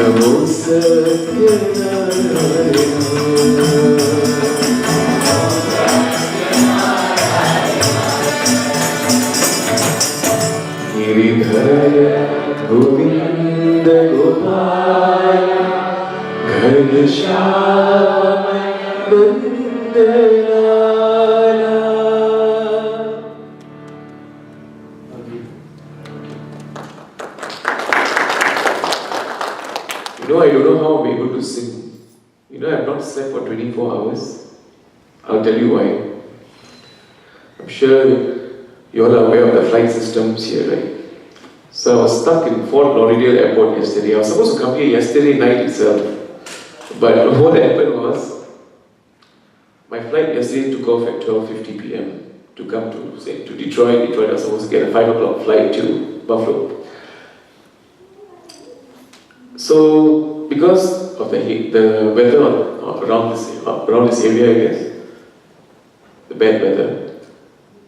NaMo Giridhar Govind Gopal Ghanshyam Nandlala. You know, I don't know how I'm able to sing. You know, I've not slept for 24 hours. I'll tell you why. I'm sure you all are aware of the flight systems here, right? So I was stuck in Fort Lauderdale Airport yesterday. I was supposed to come here yesterday night itself. But what happened was, my flight yesterday took off at 12:50 p.m. to come to, say, to Detroit. Detroit, I was supposed to get a 5 o'clock flight to Buffalo. So, because of the weather around this area, I guess, the bad weather,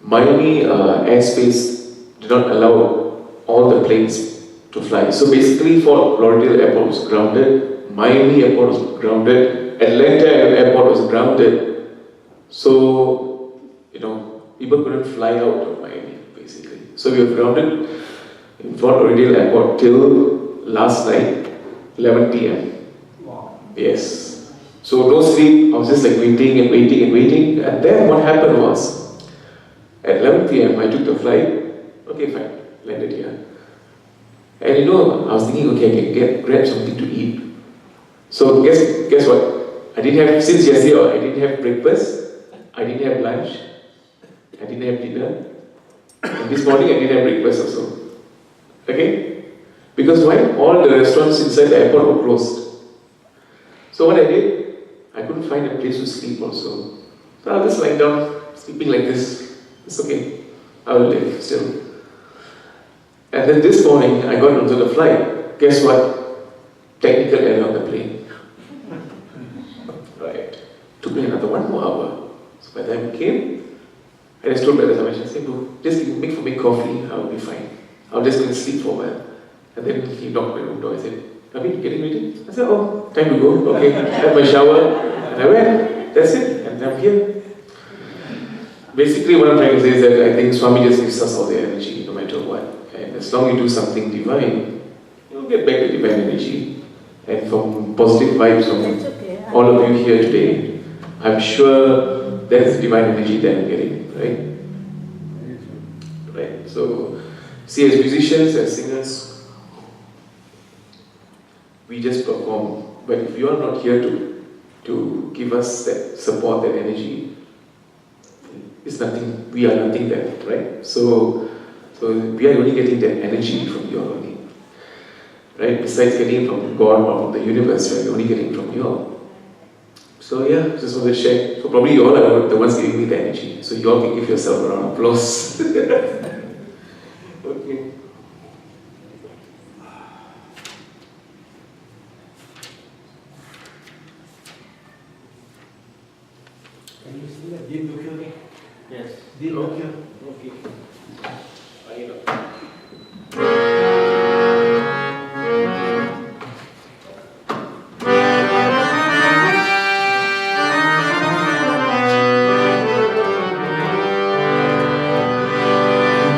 Miami airspace did not allow all the planes to fly. So basically, Fort Lauderdale Airport was grounded, Miami Airport was grounded, Atlanta Airport was grounded. So, you know, people couldn't fly out of Miami, basically. So we were grounded in Fort Lauderdale Airport till last night, 11 p.m. Wow. Yes. So no sleep, I was just like waiting and waiting and waiting. And then what happened was, at 11 p.m. I took the flight. Okay, fine, landed here. And you know, I was thinking, okay, I can grab something to eat. So guess what? I didn't have, since yesterday, I didn't have breakfast, I didn't have lunch, I didn't have dinner. And this morning I didn't have breakfast also. Okay? Because why? All the restaurants inside the airport were closed. So what I did, I couldn't find a place to sleep also. So I was just lying down, sleeping like this. It's okay, I will live still. And then this morning, I got onto the flight. Guess what? Technical error on the plane. Right. Took me another 1 more hour. So by the time it came, I just told my reservation, I said, bro, just make for me coffee, I will be fine. I'll just go and sleep for a while. And then he knocked my room door. I said, are we getting ready? I said, oh, time to go. Okay. I had my shower and I went. That's it. And I'm here. Basically, what I'm trying to say is that I think Swami just gives us all the energy, no matter what. And as long as you do something divine, you'll get back the divine energy. And from positive vibes from all of you here today, I'm sure that's the divine energy that I'm getting, right? Right. So, see, as musicians, as singers, we just perform. But if you are not here to give us that support, that energy, it's nothing. We are nothing then, right? So we are only getting that energy from you all only, right? Besides getting it from God or from the universe, right? We're only getting from you all. So yeah, just want to share. So probably you all are the ones giving me the energy. So you all can give yourself a round of applause. Okay. Can you see that? Deep look here? Yes. Deep No. look here? Okay. I know.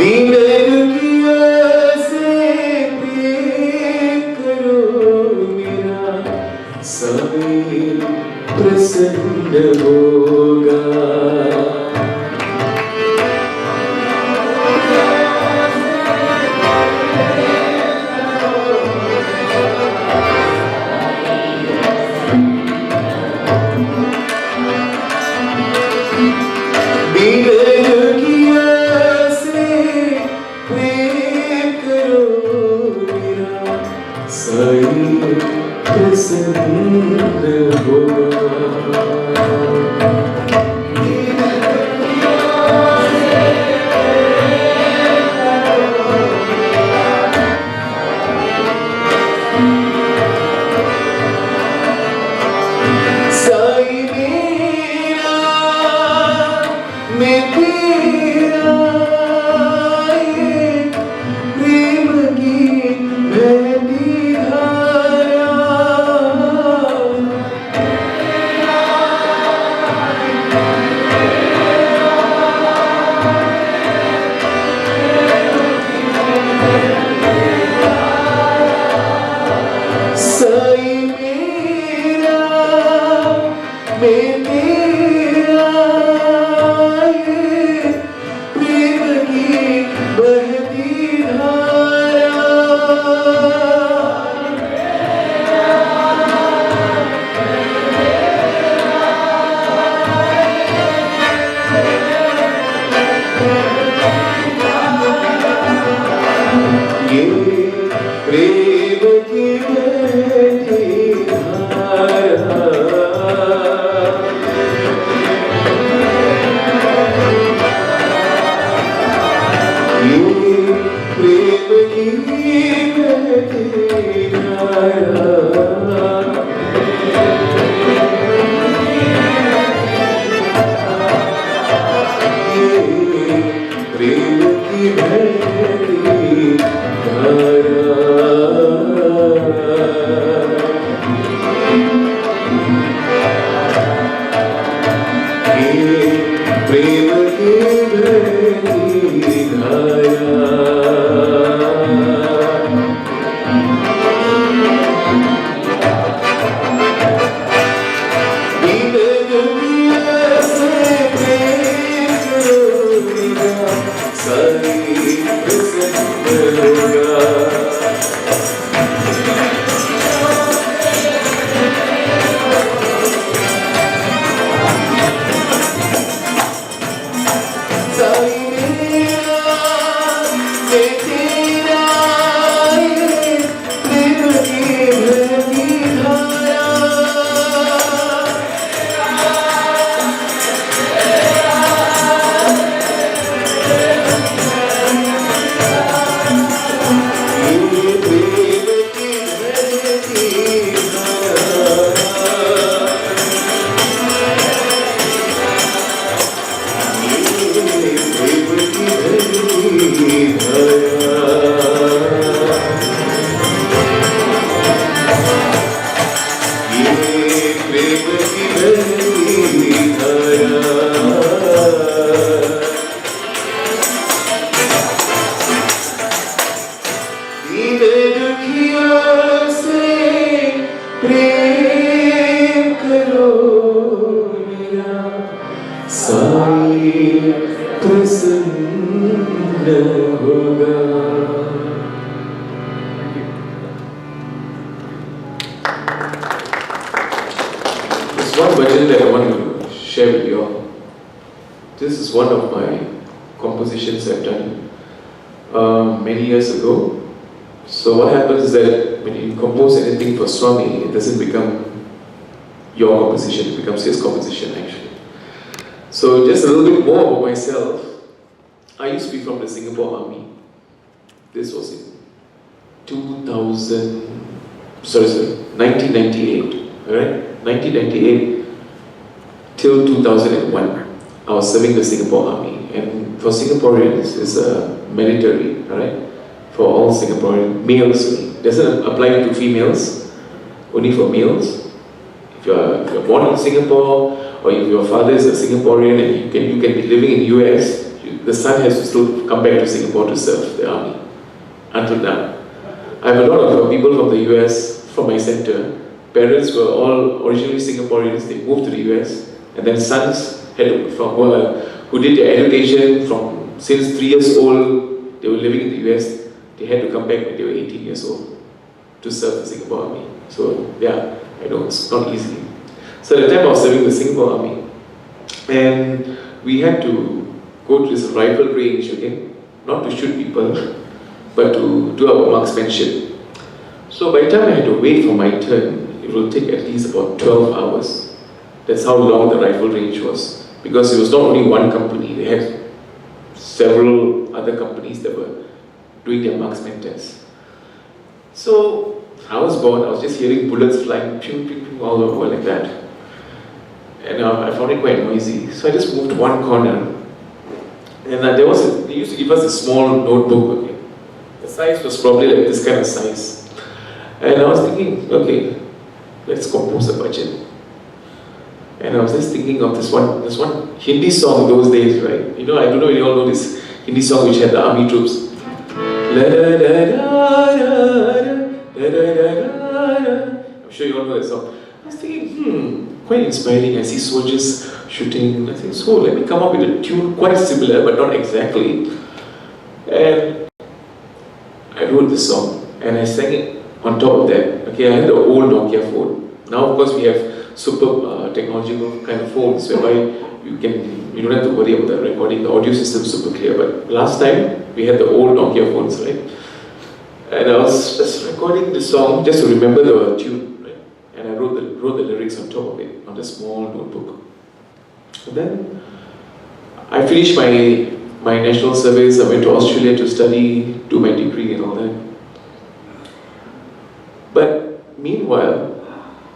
Winner किया से प्रेम करो मेरा स्वामी प्रसन्न होगा. ये प्रेम की बहती धारा, ये प्रेम की बहती धारा, ये प्रेम की बहती धारा, ये प्रेम की बहती धारा, इन दुनिया से प्रेम करूंगा, सारी प्रसन्न होगा। साई मेरा ये तेरा, ये प्रेम की बहती धारा, ये प्रेम की बहती धारा, ये प्रेम की बहती धारा, ये प्रेम की बहती धारा। दीन दुखियों से प्रेम करो मेरा, साई प्रसन्न होगा। There's one version that I want to share with you all. This is one of my compositions I've done many years ago. So what happens is that when you compose anything for Swami, it doesn't become your composition, it becomes his composition actually. So just a little bit more about myself. I used to be from the Singapore Army. This was in 1998, alright? 1998 till 2001, I was serving the Singapore Army. And for Singaporeans, it's mandatory, alright? For all Singaporean males, doesn't apply to females, only for males. If you're born in Singapore, or if your father is a Singaporean and you can be living in US, the son has to still come back to Singapore to serve the army. Until now, I have a lot of people from the US from my center. Parents were all originally Singaporeans. They moved to the US, and then sons who did their education from since 3 years old. They were living in the US. They had to come back when they were 18 years old to serve the Singapore Army. So yeah, I know it's not easy. So at the time I was serving the Singapore Army, and we had to go to this rifle range again, not to shoot people, but to do our marksmanship. So by the time I had to wait for my turn, it will take at least about 12 hours. That's how long the rifle range was. Because it was not only one company, they had several other companies that were doing their marksman tests. So I was bored, I was just hearing bullets flying pew, pew, pew, all over like that. And I found it quite noisy. So I just moved to one corner. And they used to give us a small notebook, okay. The size was probably like this kind of size. And I was thinking, okay, let's compose a bhajan. And I was just thinking of this one Hindi song those days, right? You know, I don't know if you all know this Hindi song which had the army troops. I'm sure you all know that song. I was thinking, quite inspiring. I see soldiers shooting. I think, so let me come up with a tune quite similar, but not exactly. And I wrote this song, and I sang it on top of that. Okay, I had the old Nokia phone. Now, of course, we have super technological kind of phones whereby you don't have to worry about the recording. The audio system is super clear. But last time we had the old Nokia phones, right? And I was just recording the song just to remember the tune, right? And I wrote the lyrics on top of it on a small notebook. And then I finished my national service. I went to Australia to study, do my degree and all that. But meanwhile,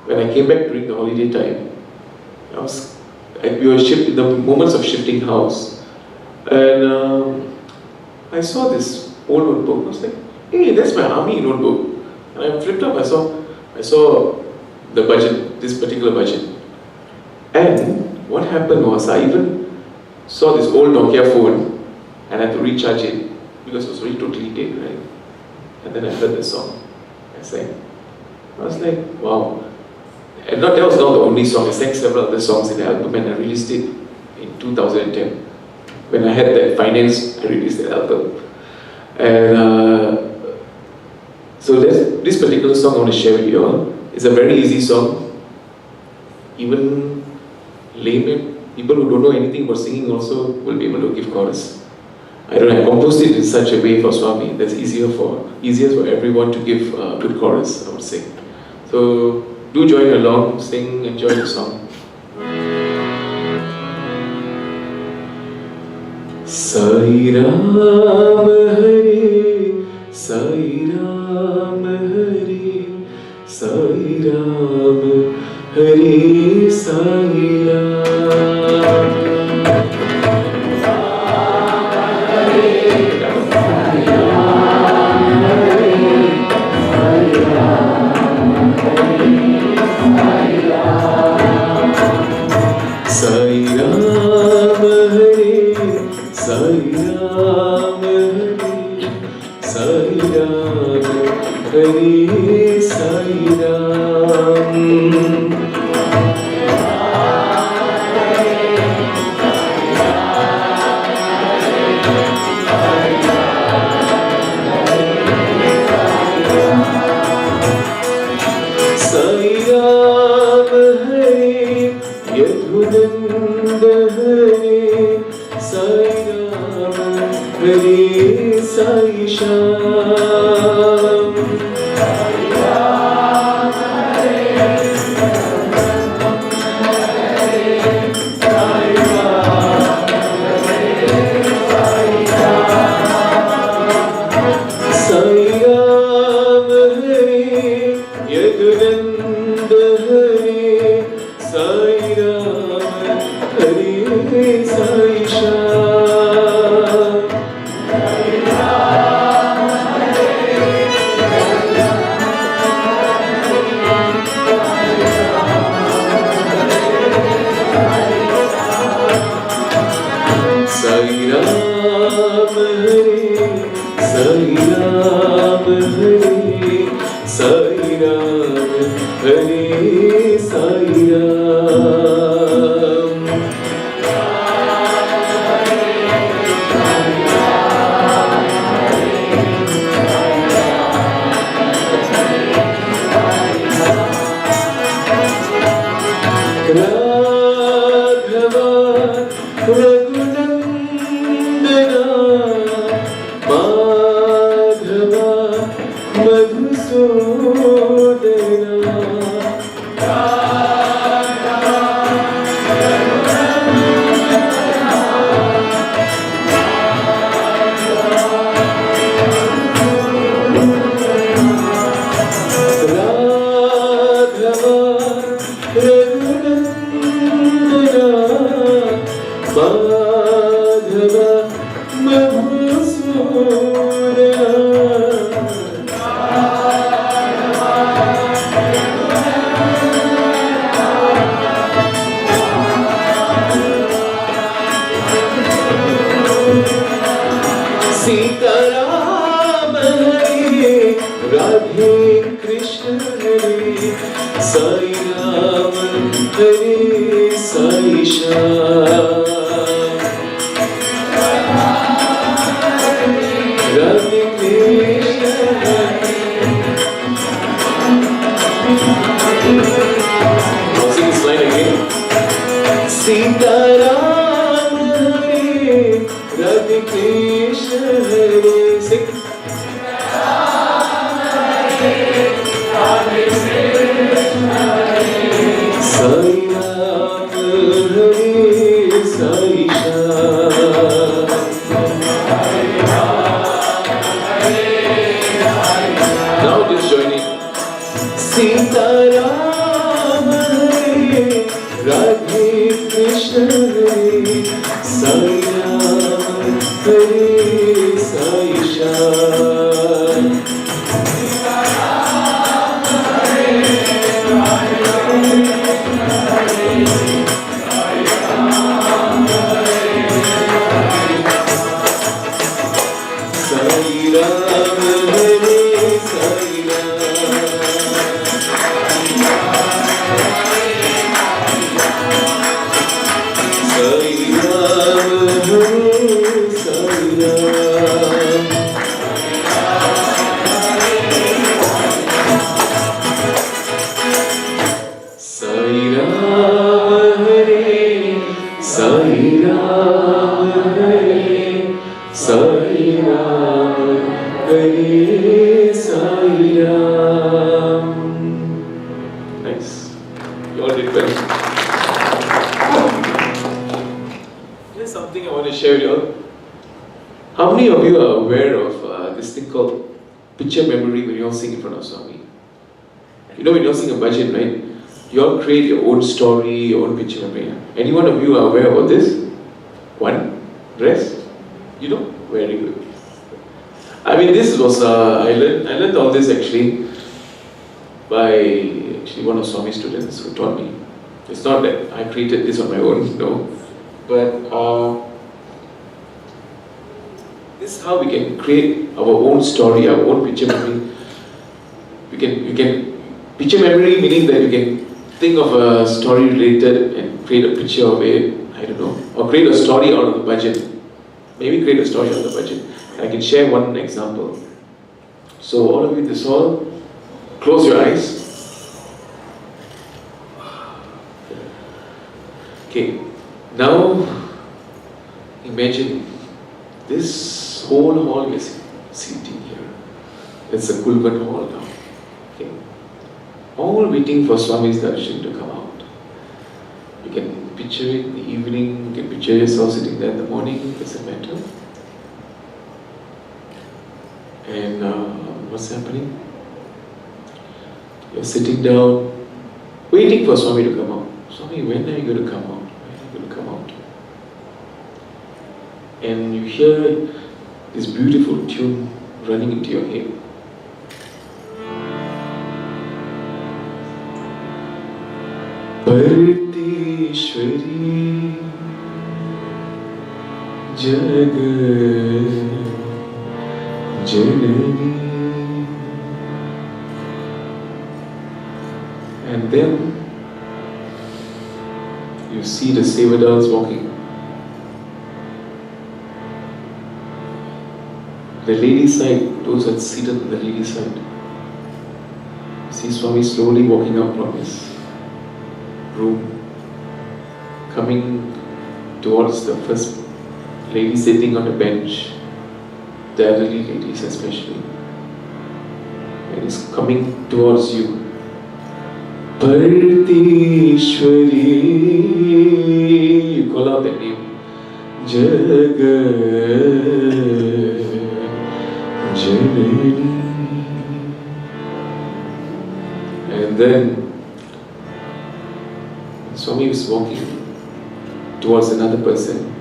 when I came back during the holiday time, we were in the moments of shifting house, and I saw this old notebook. I was like, hey, that's my army notebook. And I flipped up. I saw the budget, this particular budget. And what happened was I even saw this old Nokia phone and I had to recharge it because it was already totally dead, right? And then I heard the song. I sang. I was like, wow. And that was not the only song. I sang several other songs in the album and I released it in 2010. When I had that finance, I released the album. And so this particular song I want to share with you all. It's a very easy song. Even laymen, people who don't know anything about singing also will be able to give chorus. I composed it in such a way for Swami that's easier for everyone to give good chorus, I would say. So do join along, sing, enjoy the song. Sai Ram Hare, Sai Ram Hare, Sai Ram Hare, Sai Ram. Sai Ram Hare, Sai Ram Hare, Sai Ram Hare, Sai Ram. Sai Ram Hare, Yadunanda Hare, Sai Ram Hare, Sai Shyam. Sai Ram Hare, Sai Ram Hare, Sai Shyam. Sai Ram Hare, Yadunanda Hare, Sai Ram Hare, Sai Shyam. Sai Ram Hare, Sai Ram Hare, Sai Ram Hare, Sai Ram Hare, Sai Ram. Raghava Raghunandana Madhava Madhusudana. Raghava Raghunandana Madhava Madhusudana. Sita Ram Hare, Radhe Krishna Hare, Sai Ram Hare, Sai Shyam. Radhe Krishna Hare. I'll sing this line again. Sita Ram Hare, Radhe Krishna Hare. Sing. Sai Ram Hare Sai Shyam. Now just join in. Sita Ram Hare Radhe Krishna Hare Sai Ram Hare Sai Shyam. Nice. You all did well. Here's something I want to share with you all. How many of you are aware of this thing called picture memory when you all sing in front of Swami? You know when you all sing a bhajan, right? You all create your own story, your own picture memory. Any one of you are aware about this? One? Rest? You know? Very good. I mean, this was, I learned all this actually by one of Swami's students who taught me. It's not that I created this on my own, no. But this is how we can create our own story, our own picture memory. You can picture memory meaning that you can think of a story related and create a picture of it, I don't know, or create a story out of the bhajan. Maybe create a story out of the bhajan. I can share one example. So all of you, this all, close your eyes. Okay, now imagine this whole hall is sitting here. It's a Kulban hall now. Okay, all waiting for Swami's darshan to come out. You can picture it in the evening, you can picture yourself sitting there in the morning, it doesn't matter. And what's happening? You're sitting down, waiting for Swami to come out. Swami, when are you going to come out? When are you going to come out? And you hear this beautiful tune running into your head. Partishwari Jagat Janani. And then you see the Sevadals walking. The lady side, those that seated on the lady side. You see Swami slowly walking out from his room, coming towards the first lady sitting on a bench, the elderly ladies especially, and he's coming towards you. Partishwari, you call out that name, Jagat Janani. And then Swami is walking towards another person.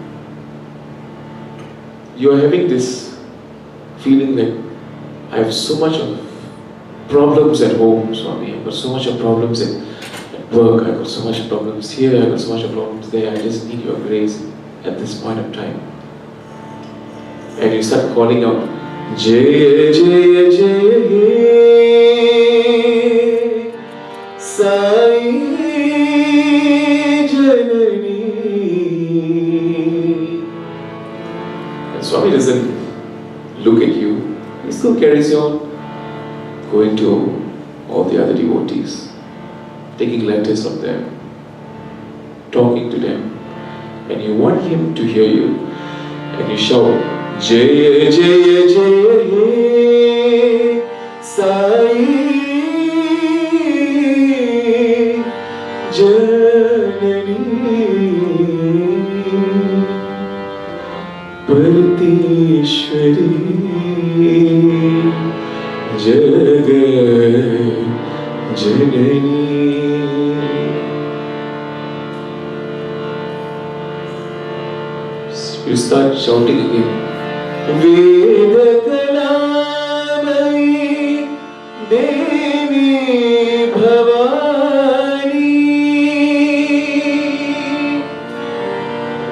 You are having this feeling that I have so much of problems at home, Swami. I've got so much of problems at work. I've got so much of problems here. I've got so much of problems there. I just need your grace at this point of time. And you start calling out, Jaya Jaya Jaya He Sai Janani. And Swami doesn't look at you. He still carries on going to all the other devotees, taking letters of them, talking to them, and you want him to hear you, and you shout, Jaya Jaya Jaya He Sai Janani. Janani. You start shouting again. Veda Kalamai Devi Bhavani.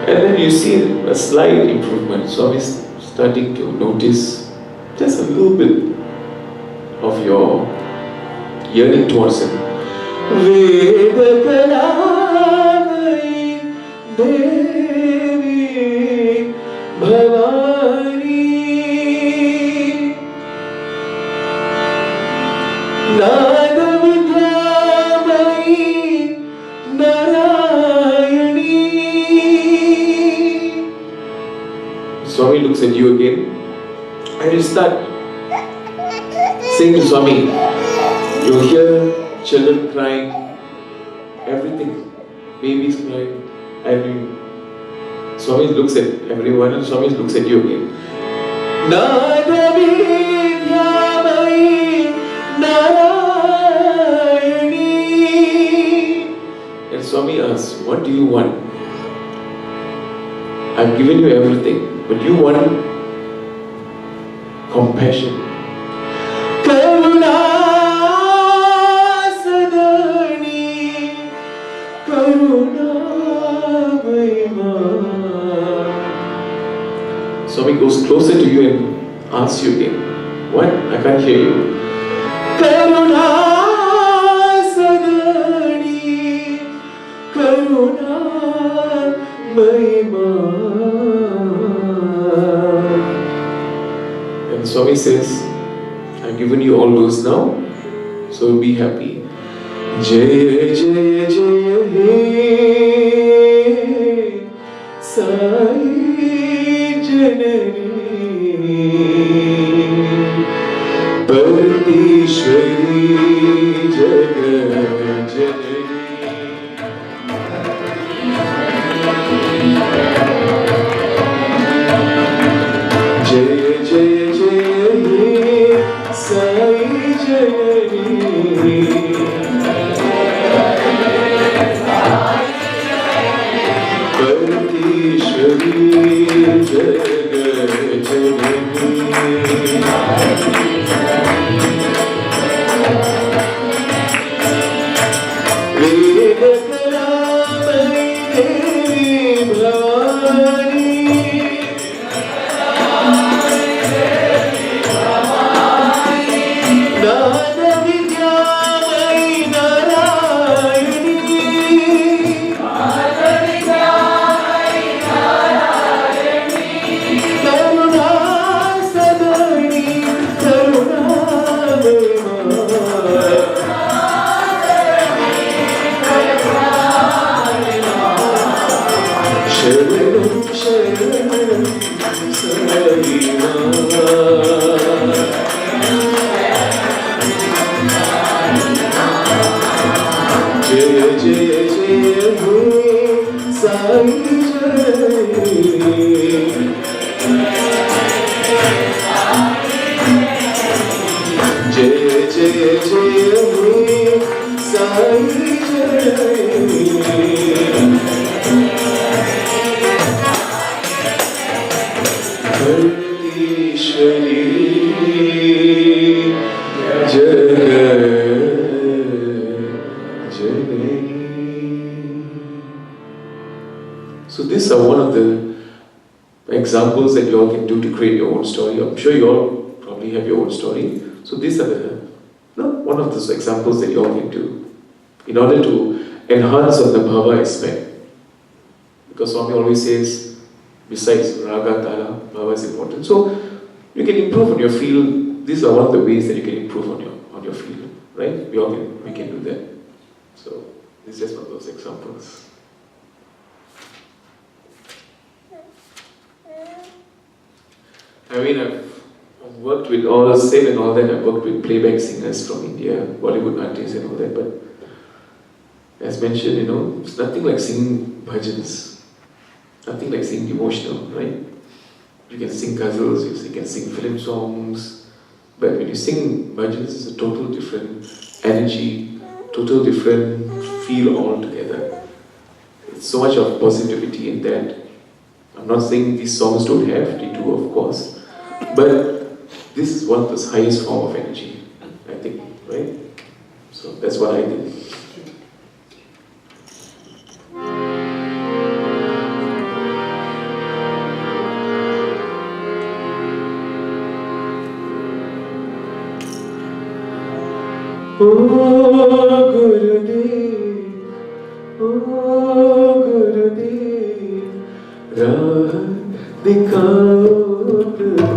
And then you see a slight improvement. Swami is starting to notice just a little bit of your yearning towards him. Veda Kalamai Devi Bhavani Nada Vidyamai Narayani. Swami looks at you again and you start saying to Swami, you hear children crying, everything, babies crying, and Swami looks at everyone and Swami looks at you again. Nada Vidyamai Narayani. And Swami asks, what do you want? I've given you everything, but you want compassion. Karuna Sadani Karuna Maima. Swami goes closer to you and asks you again, what? I can't hear you. Karuna Sadani Karuna Maima. And Swami says, I've given you all those now, so be happy. Jaya Jaya Jaya He Sai Janani Paratishwari Jagat Janani. Jaya Jaya Jaya He Sai Janani Paratishwari Jagat Janani. Veda Kalamai Devi Bhavani Nada Vidyamai Narayani Karuna Sadani Karuna Sharanam Sharanam Saima. Jaya Jaya Jaya He Sai Janani Jaya Jaya Jaya He Sai Janani Paratishwari Jagat Janani. So these are one of the examples that you all can do to create your own story. I'm sure you all probably have your own story. So these are one of those examples that you all can do in order to enhance on the bhava aspect. Because Swami always says, besides raga, tala, bhava is important. So you can improve on your field. These are one of the ways that you can improve on your field, right? We can do that. So this is just one of those examples. I mean, I've worked with all Sen and all that. I've worked with playback singers from India, Bollywood artists and all that. But as mentioned, it's nothing like singing bhajans. Nothing like singing devotional, right? You can sing ghazals, you can sing film songs, But when you sing bhajans, it's a total different energy, total different feel altogether. It's so much of positivity in that. I'm not saying these songs don't have, they do of course, but this is one of the highest form of energy, I think, right? So that's what I did. Oh Gurudev, oh Gurudev, राह दिखाओ प्रभु।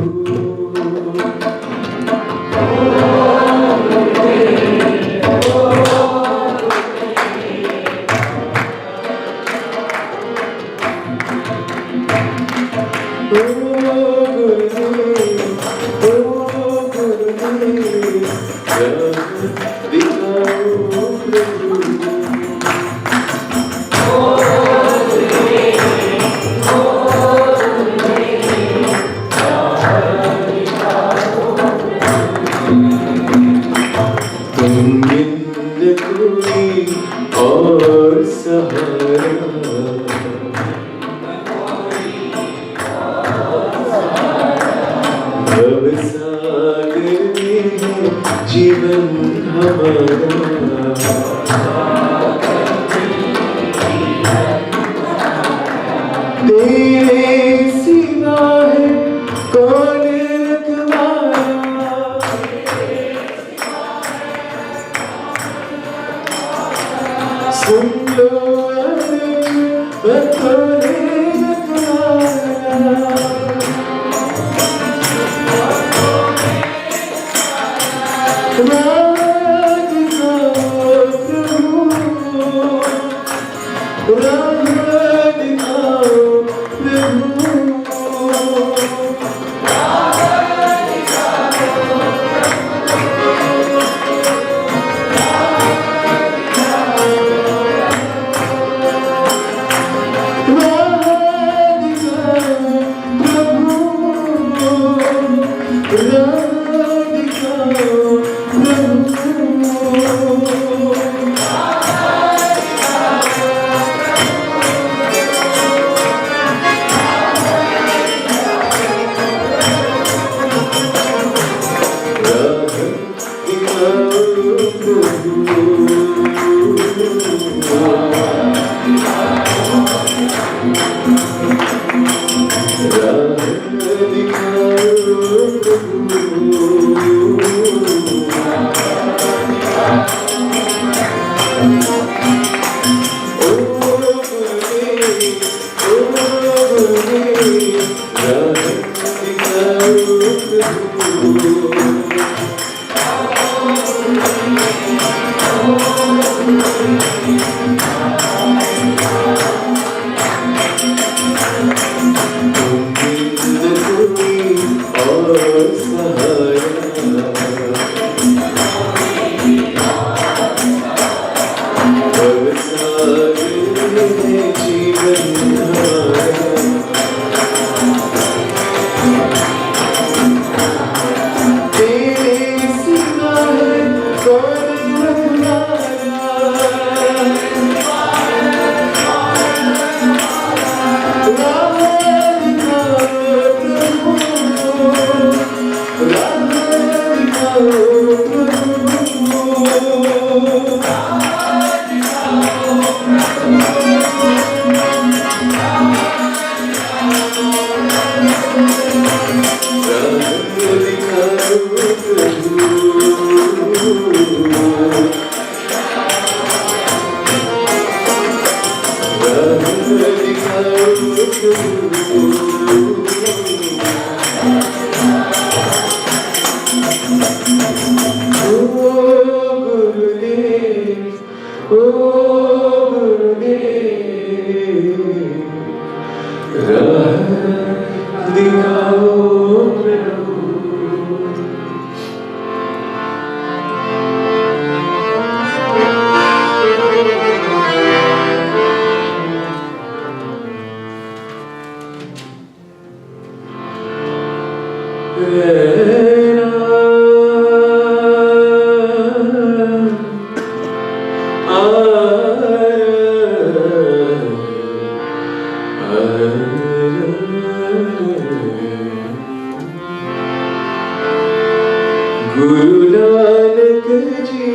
गुरु नानक जी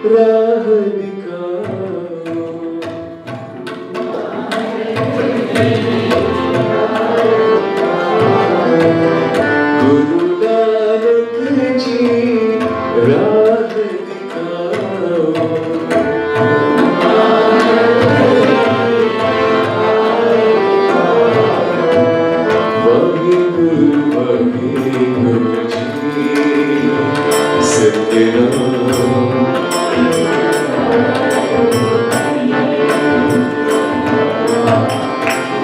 राह दिखाओ। गुरु नानक जी राह दिखाओ। वाहे गुरु जी सत्यनाम।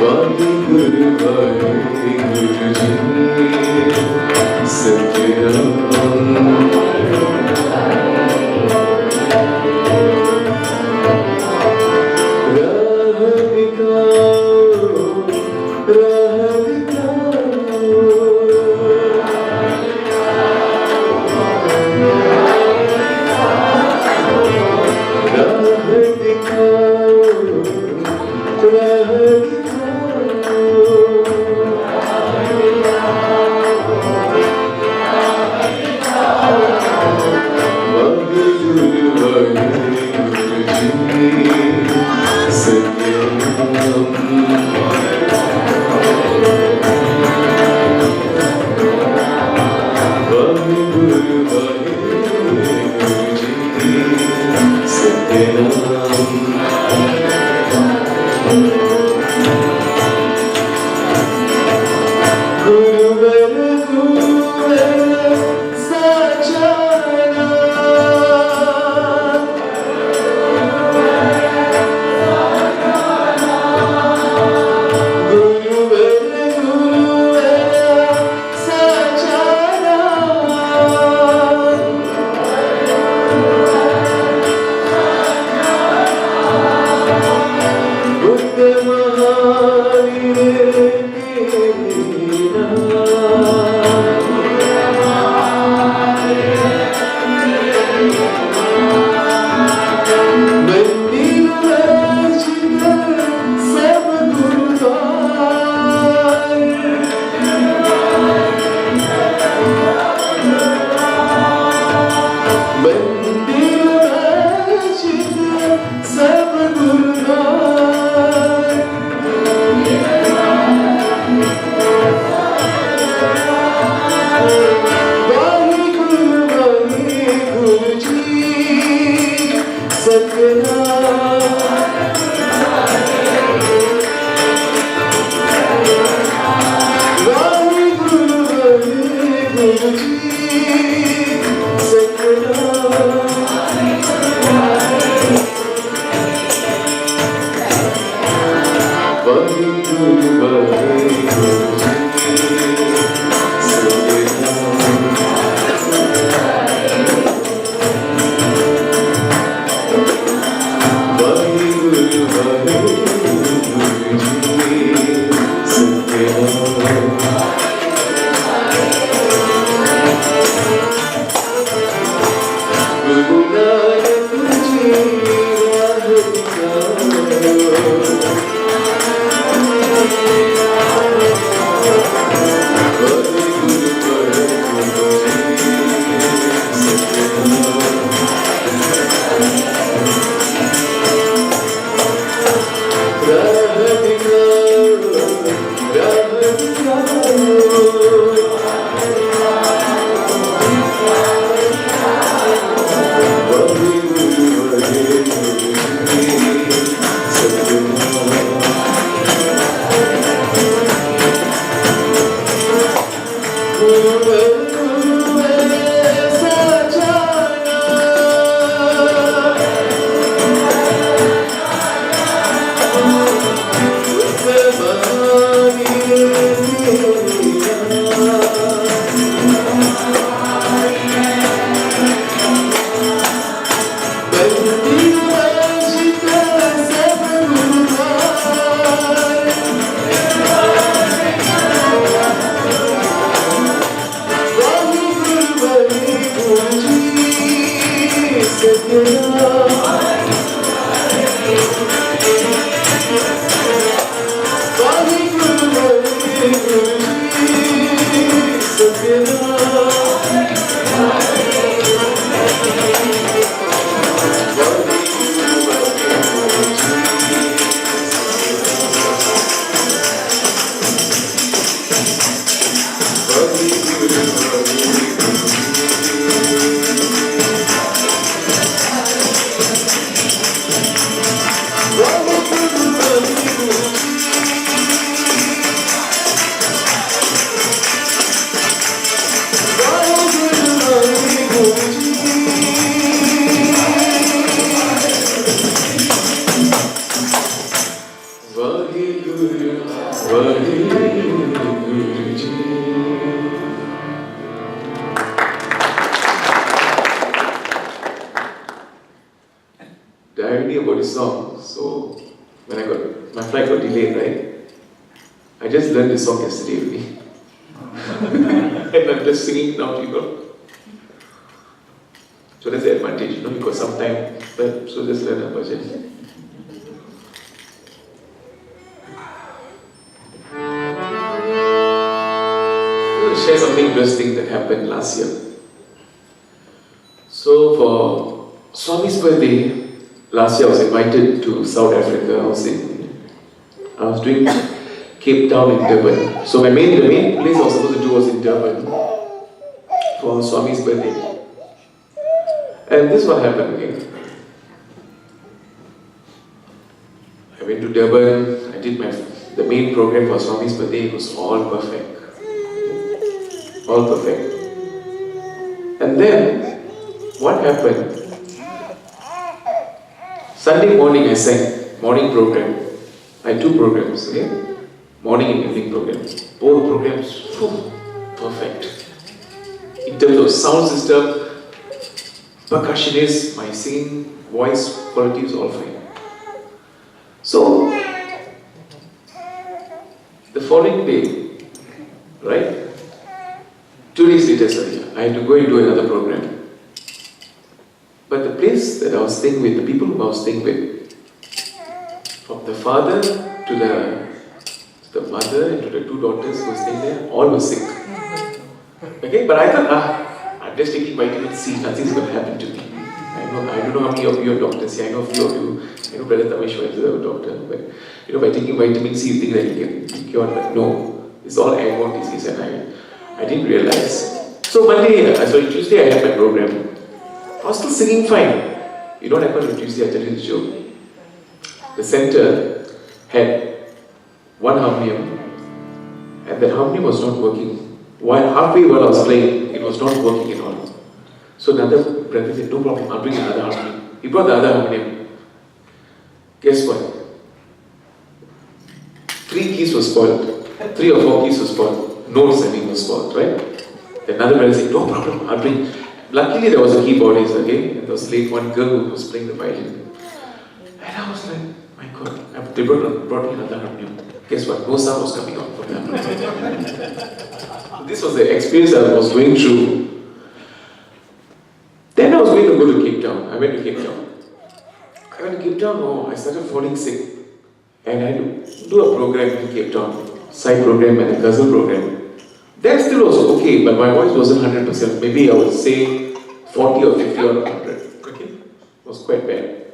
वाहे गुरु जी सत्यनाम। राह दिखाओ, राह दिखाओ। राह दिखाओ, राह me about this song. So when my flight got delayed, right? I just learned this song yesterday only. And I'm just singing now to you. So that's the advantage, because sometimes, so just learn a version. I'm going to share something interesting that happened last year. So for Swami's birthday, last year I was invited to South Africa. I was doing Cape Town in Durban. So the main place I was supposed to do was in Durban for Swami's birthday. And this is what happened, okay? I went to Durban, I did the main program for Swami's birthday. It was all perfect. All perfect. And then, what happened? Sunday morning I sang, morning program. I had 2 programs, okay? Morning and evening program. Both programs, perfect. In terms of sound system, percussionist, my singing, voice quality is all fine. So, the following day, right? 2 days later, I had to go and do another program. But the place that I was staying with, the people who I was staying with, from the father to the mother and to the 2 daughters who were staying there, all were sick. Okay, but I thought, I'm just taking vitamin C, nothing's going to happen to me. I don't know how many of you are doctors here, I know a few of you, I know Brother Tameshwar is a doctor, but by taking vitamin C you think that you can be cured, but no, it's all airborne disease and I didn't realize. So Tuesday I had my program. I was still singing fine. You know what happened on Tuesday? I tell you the joke. The center had 1 harmonium and that harmonium was not working. Halfway while I was playing, it was not working at all. So another brother said, no problem, I'll bring another harmonium. He brought the other harmonium. Guess what? 3 keys were spoiled. 3 or 4 keys were spoiled. Notes, was spoiled, right? Another brother said, no problem, I'll bring. Luckily there was a keyboardist, okay? And there was one girl who was playing the violin. And I was like, my God, they brought me another harmonium. Guess what? No sound was coming out from the harmonium. This was the experience I was going through. Then I was going to go to Cape Town. I went to Cape Town, I started falling sick. And I had to do a program in Cape Town, side program and a ghazal program. That still was okay, but my voice wasn't 100%. Maybe I would say 40 or 50 or 100. Okay? It was quite bad.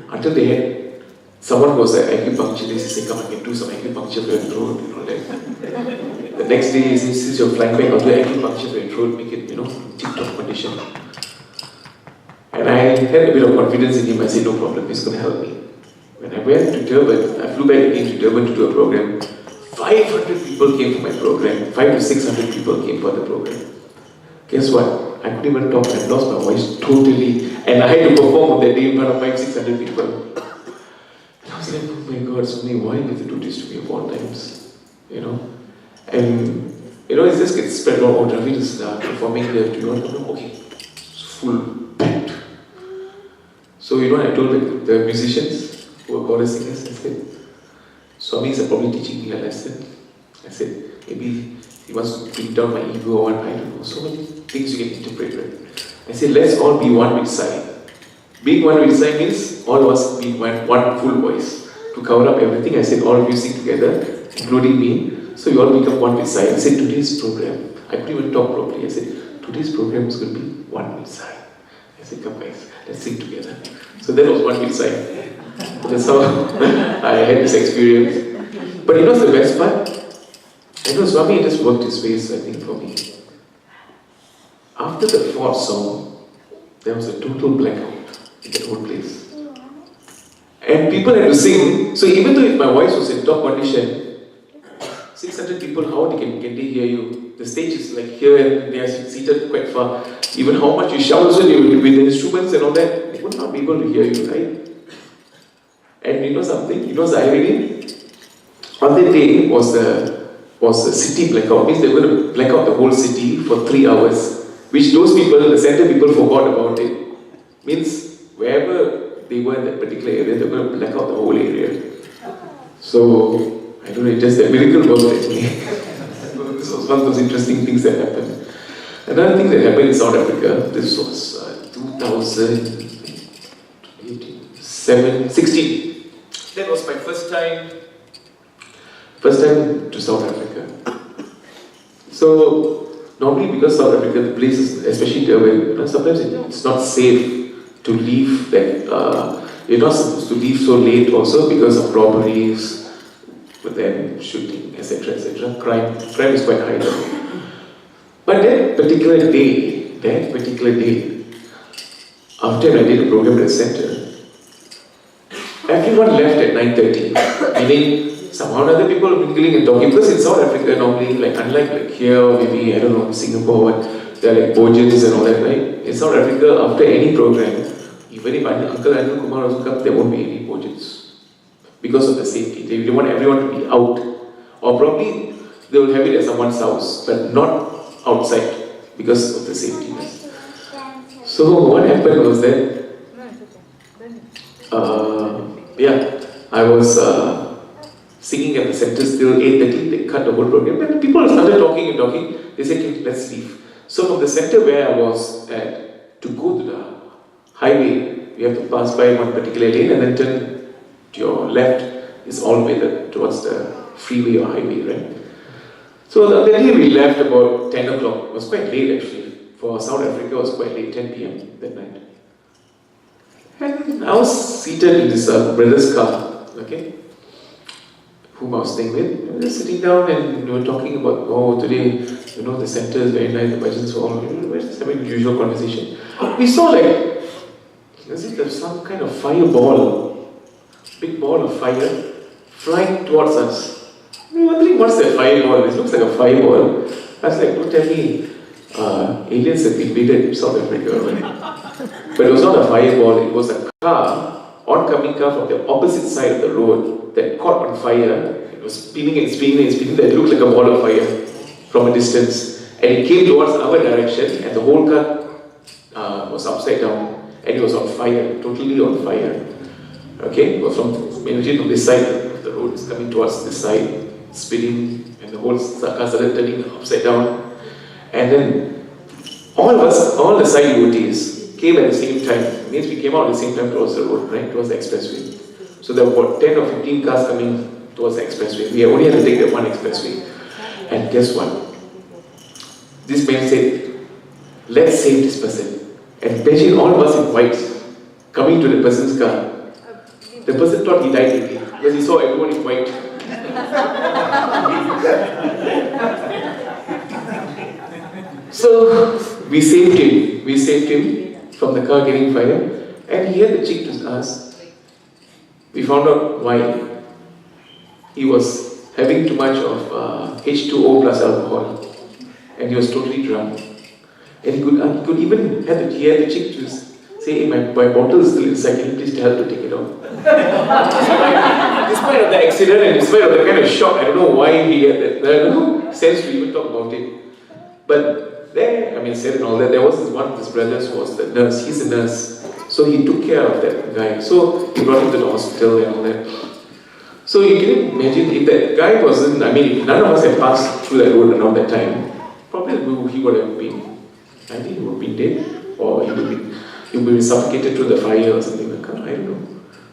Until they had someone who was an acupuncturist, he said, come, I can do some acupuncture for your throat, that. The next day, he said, since you're flying back, I'll do acupuncture for your throat, make it, tip-top condition. And I had a bit of confidence in him. I said, no problem, he's going to help me. When I went to Durban, I flew back again to Durban to do a program. 500 people came for my program. 500 to 600 people came for the program. Guess what? I couldn't even talk. I lost my voice totally. And I had to perform on that day in front of 500-600 people. And I was like, oh my God, Swami, why did you do this to me of all times? And it just gets spread all over. Ravi is performing there to you. Okay, it's full packed. So I told the musicians who were chorus singers, I said, Swami is probably teaching me a lesson. I said, maybe he wants to bring down my ego or I don't know. So many things you can interpret, right? I said, let's all be one with Sai. Being one with Sai means all of us being one full voice. To cover up everything, I said, all of you sing together, including me. So you all become one with Sai. I said, today's program, I couldn't even talk properly. I said, today's program is going to be one with Sai. I said, come guys, let's sing together. So that was one with Sai. That's how I had this experience. But the best part? Swami just worked his ways, I think, for me. After the 4th song, there was a total blackout in that whole place. And people had to sing. So even though if my voice was in top condition, 600 people, how can they hear you? The stage is like here and they are seated quite far. Even how much you shout also with the instruments and all that, they would not be able to hear you, right? And something? The irony? On that day was the city blackout. Means they were going to black out the whole city for 3 hours. Which those people, the center people, forgot about it. Means wherever they were in that particular area, they were going to black out the whole area. So, I don't know, just a miracle worked actually. This was one of those interesting things that happened. Another thing that happened in South Africa, this was 2016. That was my first time to South Africa. So, normally because South Africa, the place is, especially Durban, sometimes it's not safe to leave that, you're not supposed to leave so late also because of robberies, but then shooting, etc., etc. Crime is quite high level. But that particular day, after I did a program at the center, everyone left at 9:30, meaning somehow other people are mingling and talking. Because in South Africa, normally, like unlike like here, or maybe, I don't know, Singapore, there are like bojans and all that, right? In South Africa, after any program, even if Uncle Anil Kumar also comes, there won't be any bojans. Because of the safety. They want everyone to be out. Or probably they will have it at someone's house, but not outside because of the safety. So what happened was that, I was singing at the center till 8:30, they cut the whole program, and people started talking, they said, okay, let's leave. So from the center where I was at, to go to the highway, you have to pass by one particular lane and then turn to your left, is all the way towards the freeway or highway, right? So the other day we left about 10 o'clock, it was quite late actually. For South Africa, it was quite late, 10 p.m. that night. And I was seated in this brother's car, okay, whom I was staying with. We were sitting down and we were talking about, today, the center is very nice, the budgets were all, we're just having the usual conversation. We saw like, as if there's some kind of fireball, big ball of fire, flying towards us. We were wondering, what's that fireball? It looks like a fireball. I was like, don't tell me aliens have invaded South Africa. Right? But it was not a fireball, it was a oncoming car from the opposite side of the road that caught on fire. It was spinning and spinning and spinning, that it looked like a ball of fire from a distance. And it came towards our direction and the whole car was upside down and it was on fire, totally on fire. Okay, it was from this side of the road, it's coming towards this side, spinning, and the whole car started turning upside down. And then all the side devotees came at the same time. It means we came out at the same time towards the road, right, towards the expressway. So there were about 10 or 15 cars coming towards the expressway. We only had to take that one expressway. And guess what? This man said, let's save this person. And imagine all of us in white coming to the person's car. The person thought he died already because he saw everyone in white. So we saved him from the car getting fire, and he had the cheek to ask. We found out why. He was having too much of H2O plus alcohol, and he was totally drunk. And he could even have the cheek to say, hey, my bottle is still inside, can you please help to take it out? Despite of the accident and despite of the kind of shock, I don't know why he had that, I don't know sense to even talk about it. But there, said and all that, there was one of his brothers who was the nurse, he's a nurse. So he took care of that guy. So he brought him to the hospital and all that. So you can imagine if that guy wasn't, if none of us had passed through that road around that time, probably he would have been, I think he would have been dead, or he would be suffocated through the fire or something like that, I don't know.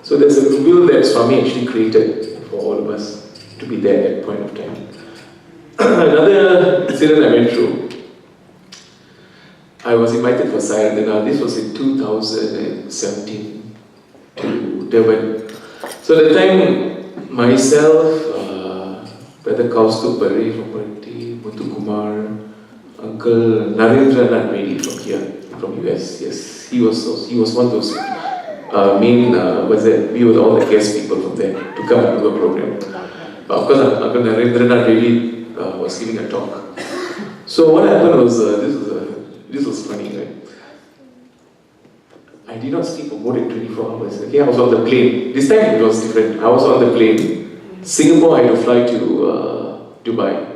So there's a will that Swami actually created for all of us to be there at that point of time. Another incident I went through, I was invited for Sayadana. This was in 2017 to Durban. So at the time, myself, Brother Kaustup Barre from Parati, Muthu Kumar, Uncle Narendra Raj from here, from US, yes. He was one of those we were all the guest people from there to come and do a program. Of course, Uncle Narendra Raj was giving a talk. So what happened was, this was funny, right? I did not sleep for more than 24 hours. Okay, I was on the plane. This time it was different. I was on the plane. Singapore, I had to fly to Dubai.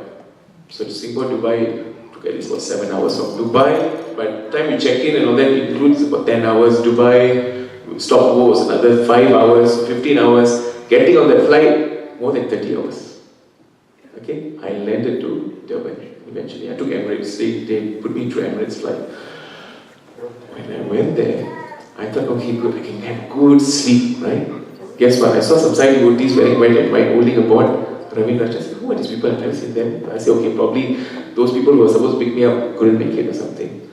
So to Singapore, Dubai took at least about 7 hours from Dubai. By the time we check in and all that, it includes about 10 hours. Dubai, stopover was another 5 hours, 15 hours. Getting on that flight, more than 30 hours. Okay, I landed to Durban eventually. I took Emirates. They put me through Emirates flight. When I went there, I thought, okay, good, I can have good sleep, right? Guess what? I saw some side devotees wearing white and white holding a board. Ravin Raj, I said, who are these people? I've never seen them. I said, okay, probably those people who were supposed to pick me up couldn't make it or something.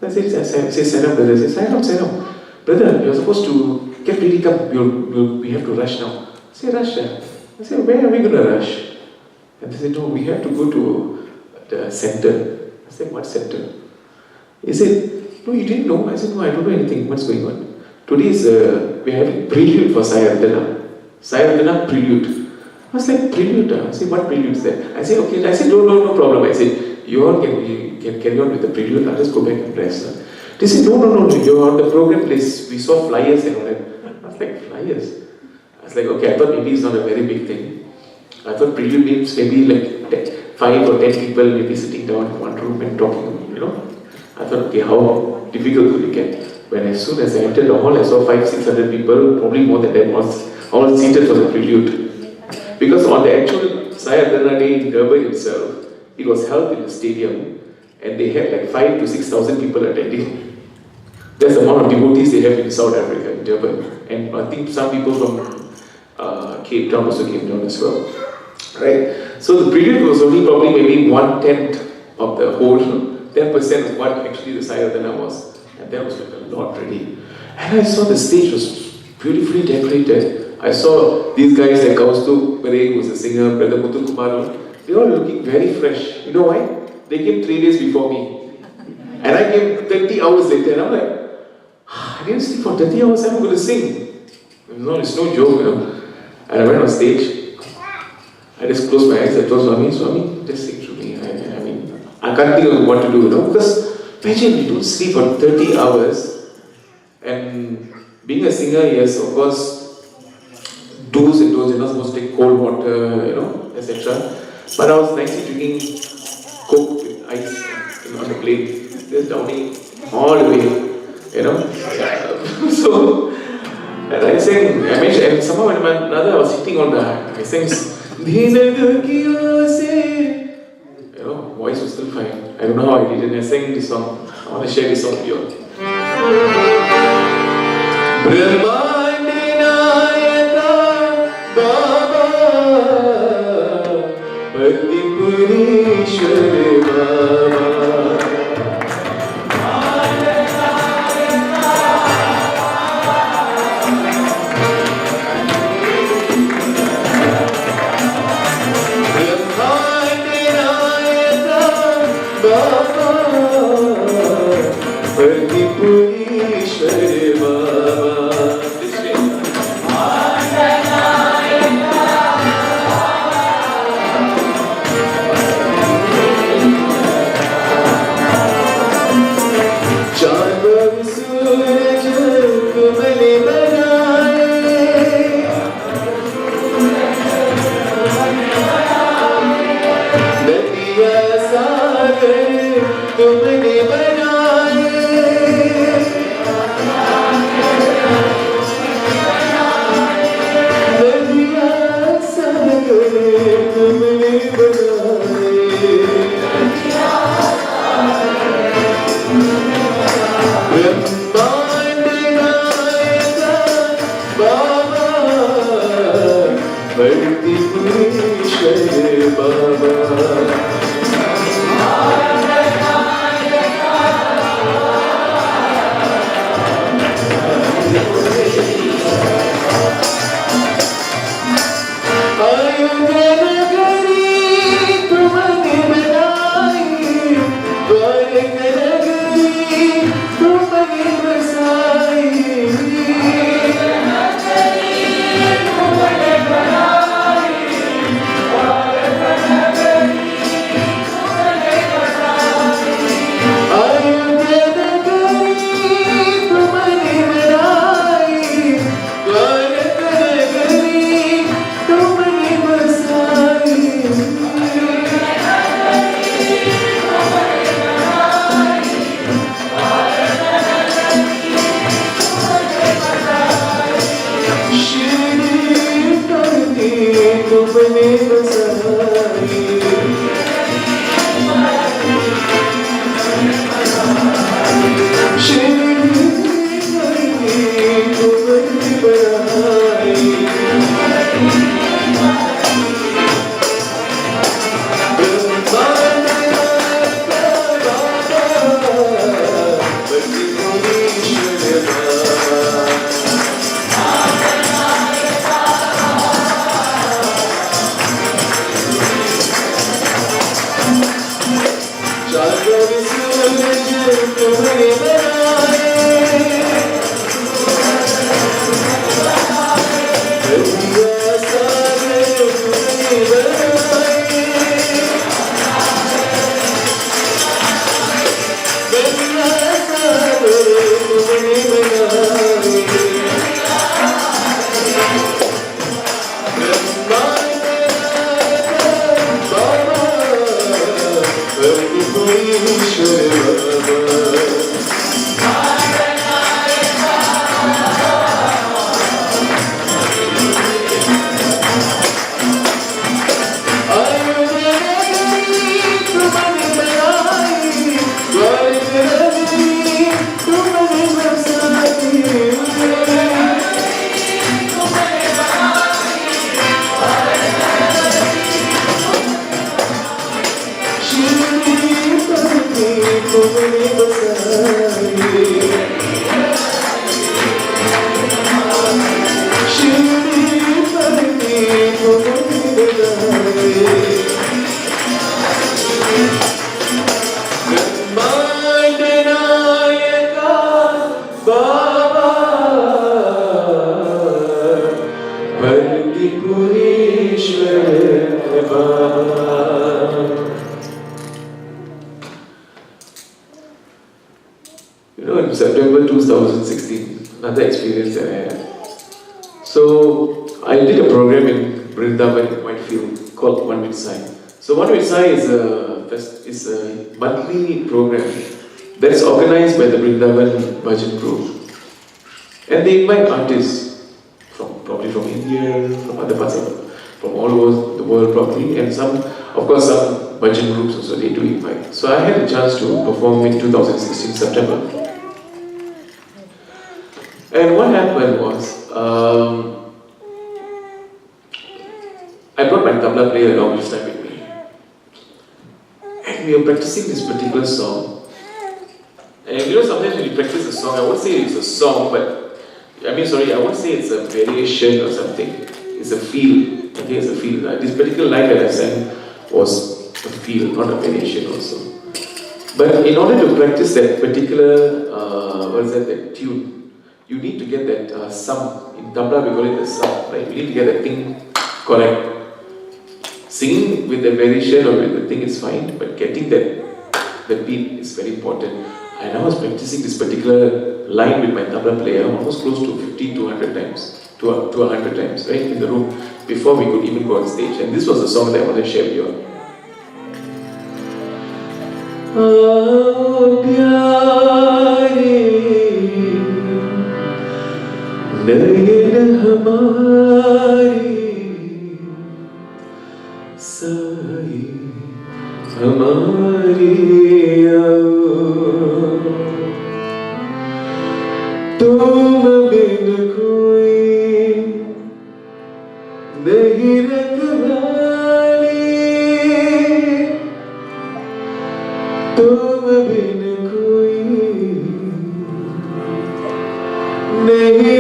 I said, Saram, brother. I said, Saram. Brother, you're supposed to get ready, come. We have to rush now. I said, rush? I said, where are we going to rush? And they said, no, we have to go to the center. I said, what center? He said, no, you didn't know? I said, no, I don't know anything. What's going on? Today is, we're having prelude for SAI prelude. I was like, prelude? I said, what prelude is that? I said, okay. I said, no problem. I said, you all can carry on with the prelude. I'll just go back and rest. They said, no, you're on the program list. We saw flyers and all that. I was like, flyers? I was like, okay, I thought maybe it's not a very big thing. I thought prelude means maybe like 5 or 10 people maybe sitting down in one room and talking, you know. I thought, okay, how difficult could it get? When as soon as I entered the hall, I saw 500-600 people, probably more than that, all seated for the prelude. Because on the actual SAI day in Durban itself, it was held in a stadium and they had like 5,000 to 6,000 people attending. That's the amount of devotees they have in South Africa, in Durban. And I think some people from Cape Town also came down as well. Right? So the prelude was only probably maybe 1/10 of the whole, 10% of what actually the SAI was. And that was like a lot really. And I saw the stage was beautifully decorated. I saw these guys like Kaustu Parekh, who was a singer, Brother Muthu Kumar, they were looking very fresh. You know why? They came 3 days before me. And I came 30 hours later and I'm like, I didn't sleep for 30 hours, I'm going to sing. No, it's no joke, you know. And I went on stage. I just closed my eyes, I told Swami, just sing to me. I mean, I can't think of what to do, you know, because imagine you don't sleep for 30 hours and being a singer, yes, of course, do's and don'ts, you're not supposed to take cold water, you know, etc. But I was nicely drinking Coke with ice on the plane, just downing all the way, you know. So, and I sang, and somehow when I was sitting on I sang, you know, voice was still fine. I don't know how I did it. I sang this song. I want to share this song with you all. You know, in September 2016, another experience that I had. So, I did a program in Vrindavan, Whitefield, called One with Sai. So, One with Sai is a monthly program that is organized by the Vrindavan Bhajan group. And they invite artists, probably from India, from other parts from all over the world probably, and some Bhajan groups also they do invite. So I had a chance to perform in 2016 September. And what happened was, I brought my tabla player along this time with me. And we were practicing this particular song. And you know, sometimes when you practice a song, I won't say it's a song, but I won't say it's a variation or something. It's a feel. Okay, it's a feel. This particular line that I sang was a feel, not a variation also. But in order to practice that particular, that tune, you need to get that sum. In tabla we call it the sum, right? You need to get that thing correct. Singing with the variation or with the thing is fine, but getting the beat is very important. And I was practicing this particular line with my tabla player almost close to 50 to 100 times, to 100 times, right, in the room, before we could even go on stage. And this was the song that I want to share with you all. नयन हमारे साई हमारे आओ तुम बिन कोई नहीं रखवाली तुम बिन कोई नहीं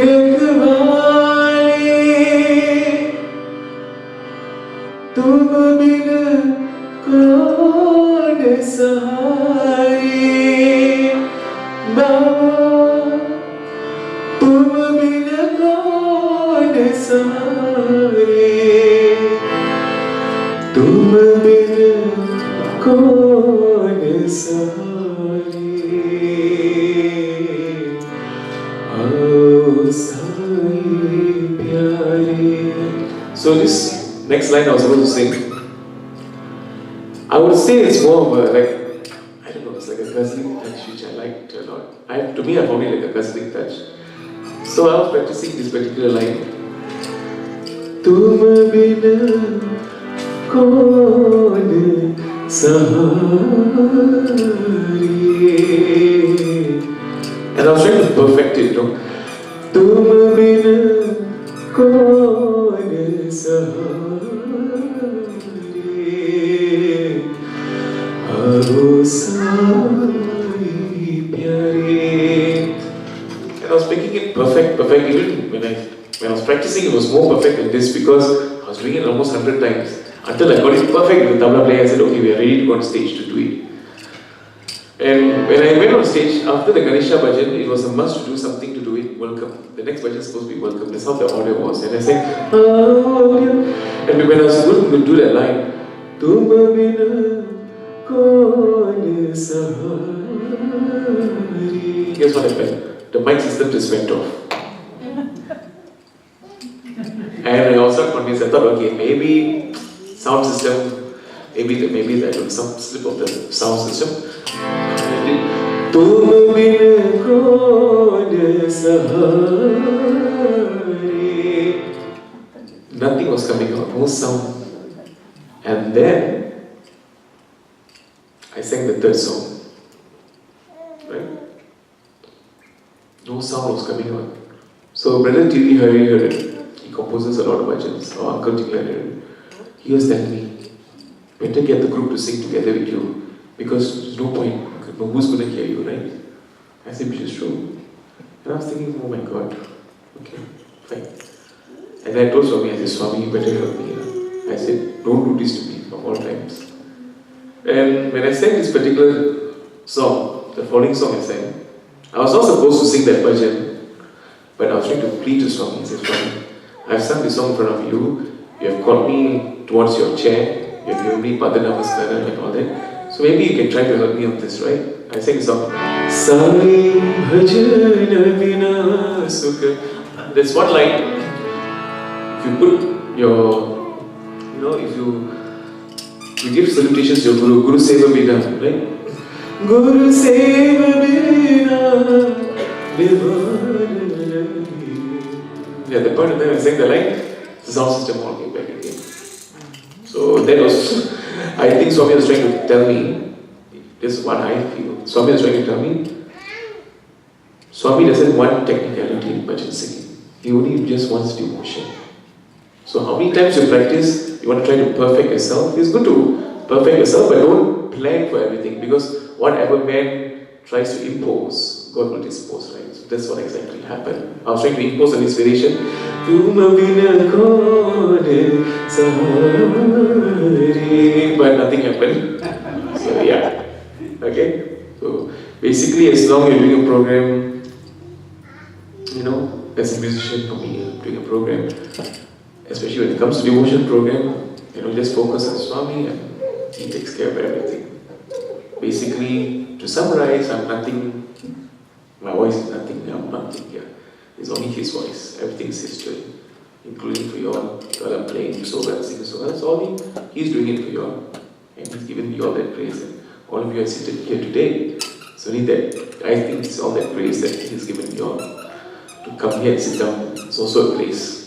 तुम बिन कौन सहारे बाबा तुम बिन कौन सहारे तुम बिन कौन सहारे आओ साई प्यारे. So this next line I was supposed to sing, I would say it's more of a, like, I don't know, it's like a guzzling touch which I liked a lot. To me, I found it like a guzzling touch. So I was practicing this particular line. Tum bin kaun sahare. And I was trying to perfect it, you know. Tum bin kaun sahare. And I was making it perfect. Even when I was practicing, it was more perfect than this because I was doing it almost 100 times. Until I got it perfect with the tabla player, I said, okay, we are ready to go on stage to do it. And when I went on stage, after the Ganesha Bhajan, it was a must to do something to do it, welcome. The next bhajan is supposed to be welcome. That's how the audio was. And I sang, and when I was going to do that line, Tum bin kaun sahare. Guess what happened? The mic system just went off. And I was not convinced. I thought, okay, maybe sound system, maybe that was some slip of the sound system. Tum bin kaun sahare. Nothing was coming out, no sound. And then I sang the third song. Right? No sound was coming out. So Brother T.V. Hari heard it. He composes a lot of bhajans. Or Uncle T.V. heard it. He was telling me, better get the group to sing together with you because there's no point. Who's going to hear you, right? I said, which is true. And I was thinking, oh my God, okay, fine. And then I told Swami, I said, Swami, you better help me. I said, don't do this to me of all times. And when I sang this particular song, the following song I sang, I was not supposed to sing that bhajan, but I was trying to plead to Swami. I said, Swami, I've sung this song in front of you. You have called me towards your chair. You have given me Pada Namaskaram and all that. So maybe you can try to help me on this, right? I sang the song. Sai bhajana vina sukha. There's one line. If you put your, if you give salutations to your Guru, Guru Seva Bina, right? Guru Seva Bina. Yeah, the part of them I sang the line, the sound system all came back again. So that was, I think Swami was trying to tell me, this is what I feel. Swami was trying to tell me, Swami doesn't want technicality in bhajan singing. He only just wants devotion. So how many times you practice, you want to try to perfect yourself? It's good to perfect yourself, but don't plan for everything, because whatever man tries to impose, God will dispose, right? So that's what exactly happened. I was trying to impose an inspiration. But nothing happened. So yeah. Okay? So basically, as long as you're doing a program, as a musician for me, doing a program, especially when it comes to devotion program, just focus on Swami and he takes care of everything. Basically, to summarize, I'm nothing, my voice is nothing, I'm nothing here. It's only his voice, everything is his doing, including for you all. You all are playing so well, singing so well, it's all he's doing it for you all. And he's given me all that praise, and all of you are seated here today. So only that, I think it's all that praise that he's given you all. To come here and sit down, it's also a place.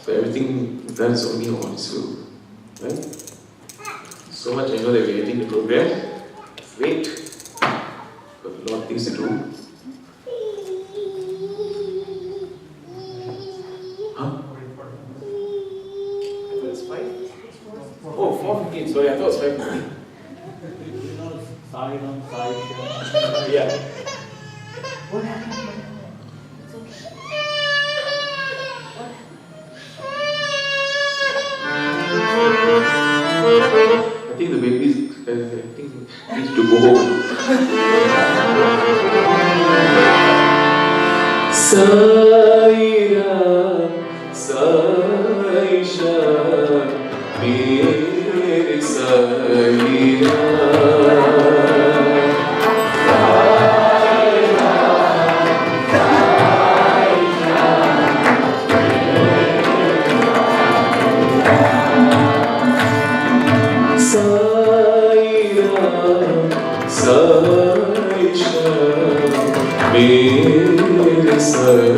So everything done is only on his will. Right? So much I know that we're ending the program. Wait. Got a lot of things to do. Huh? I thought it's 5? Oh, 4:15. Sorry, I thought it's 5:15. Yeah. What happened? I think the baby needs to go home. Sai Ram, Sai Sham, Mere Sai Ram. Mere Sai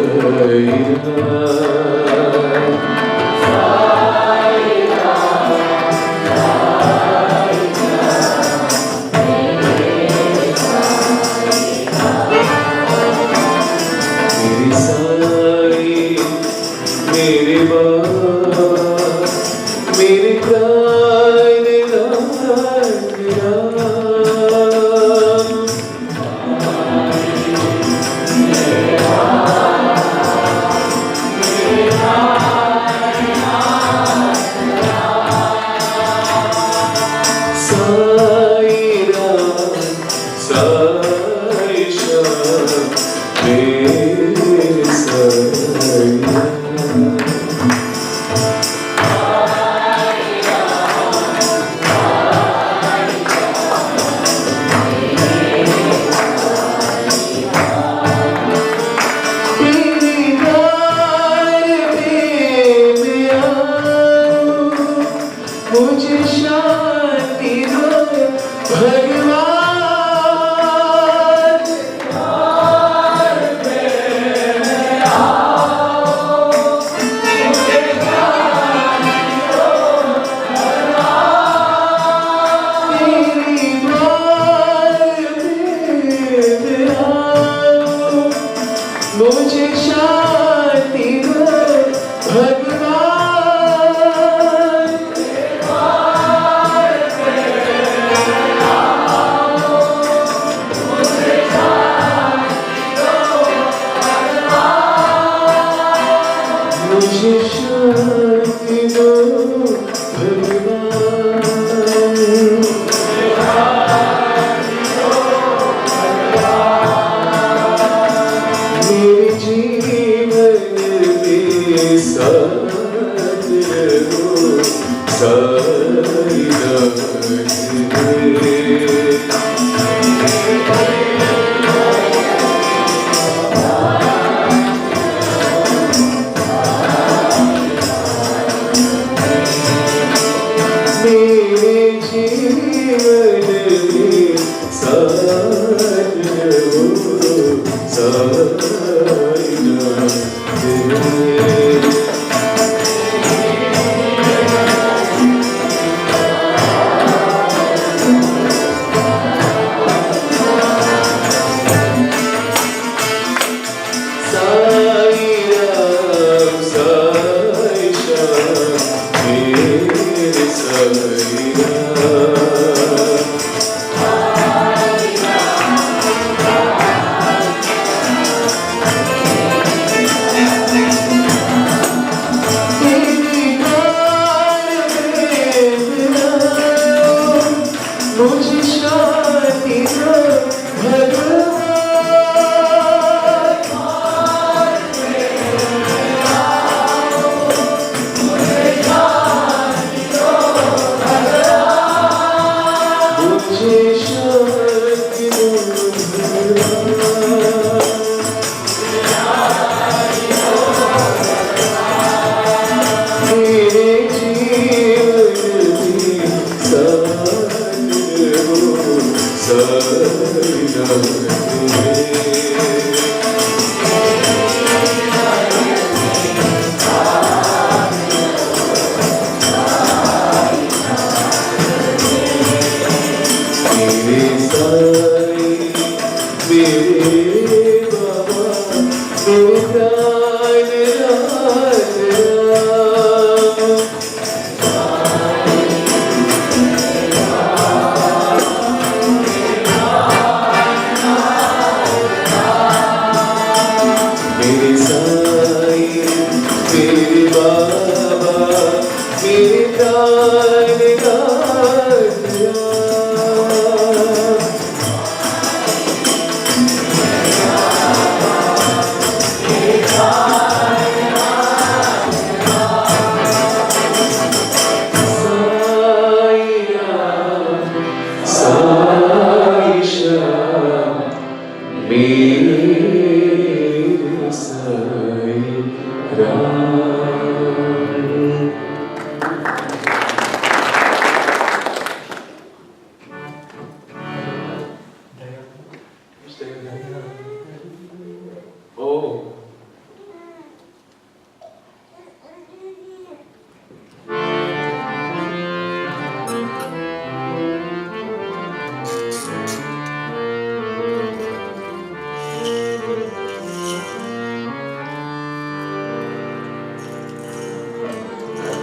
Mere Baba, Mere Pride Ram.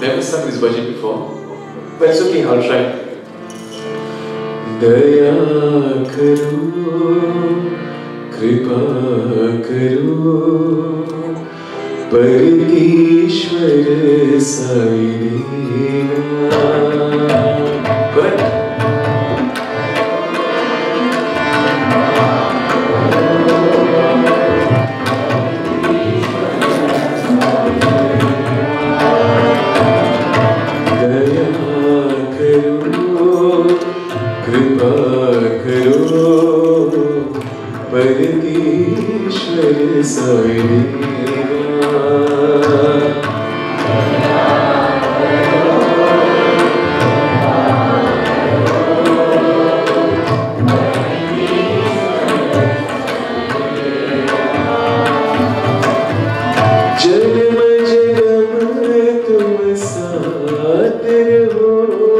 Never sung this bhajan before, but it's okay, I'll try. Daya karo, kripa karo, Paritishwar Sai Deva. Correct? Paritishwar Sai जन्म जन्म तुम साथ रहो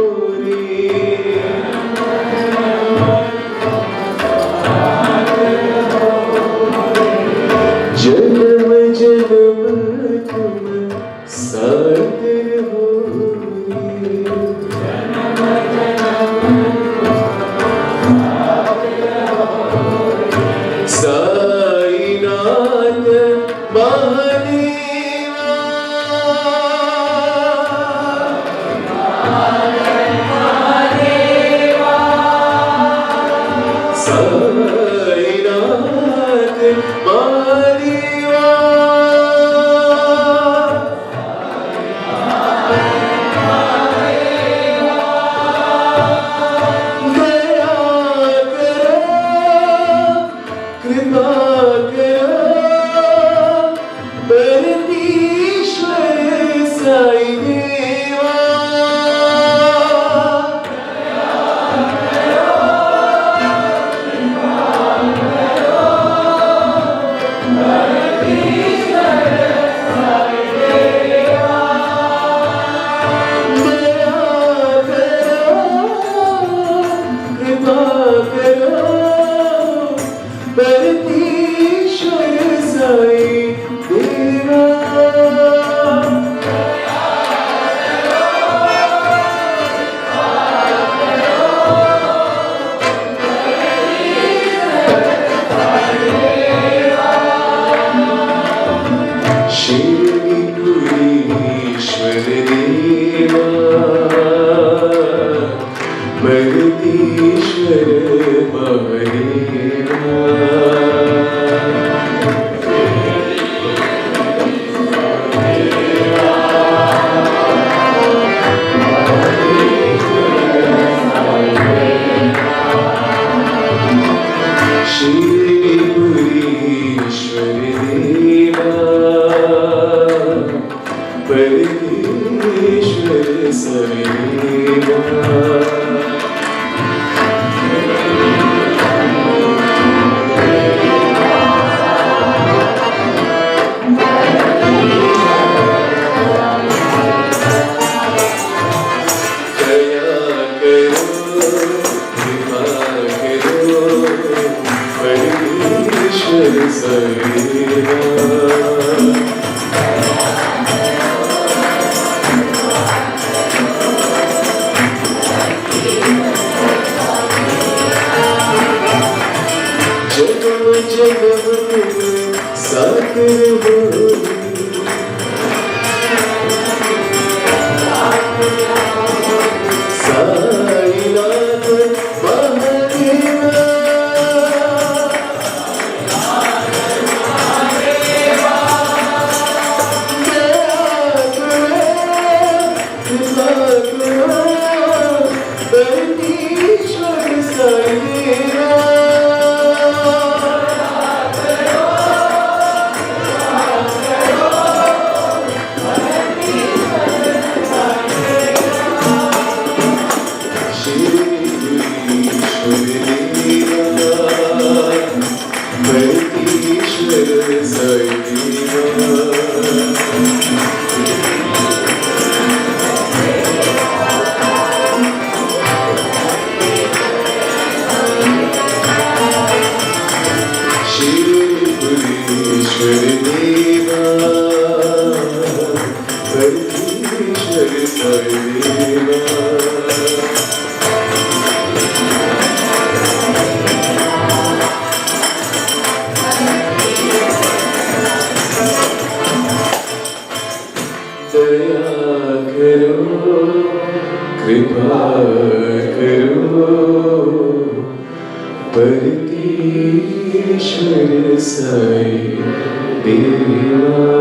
जन्म जन्म तुम साथ रहो साईनाथ महादेवा साईनाथ महादेवा दया करो कृपा करो परमेश्वर साईं देवा Sai Deva. Shri Sai Deva.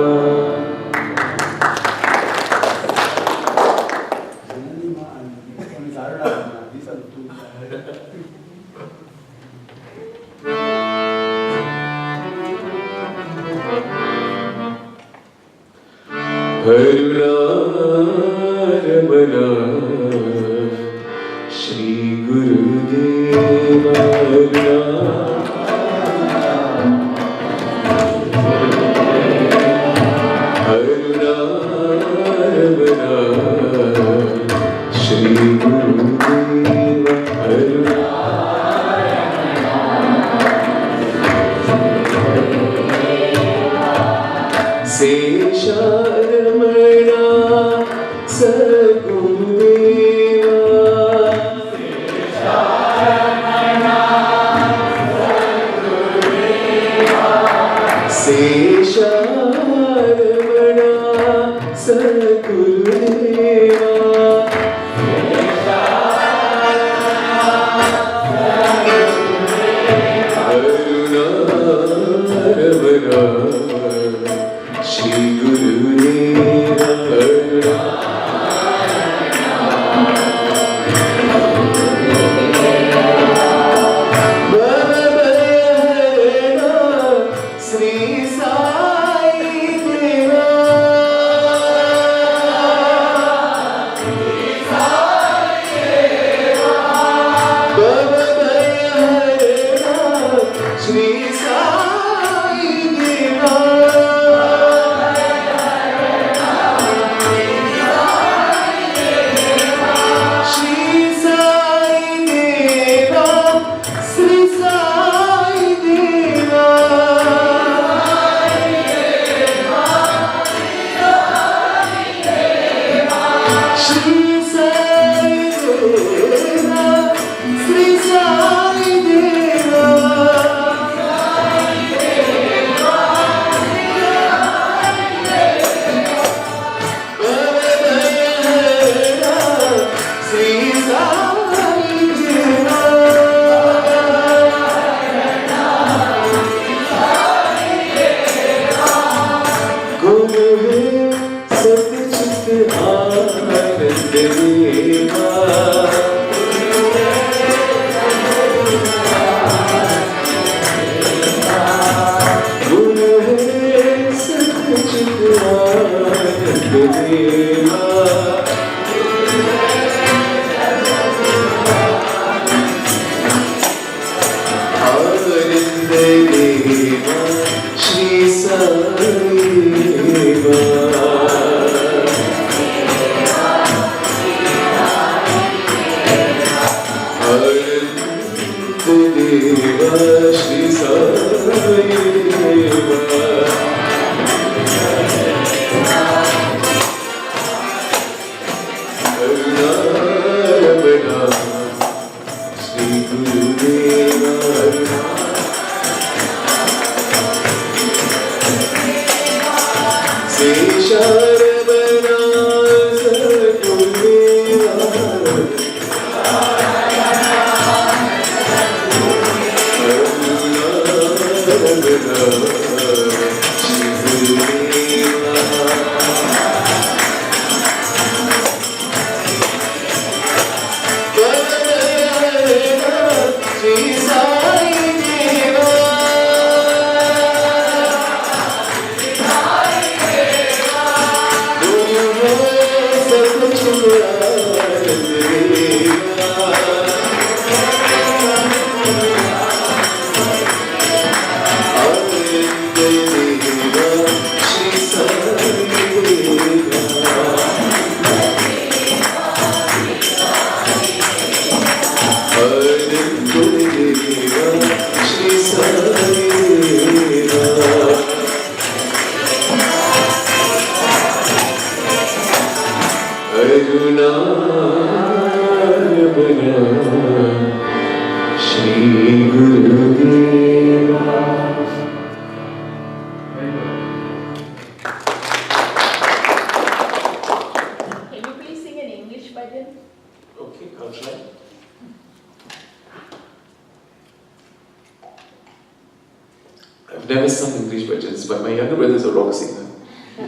I've never sung English bhajans, but my younger brother is a rock singer.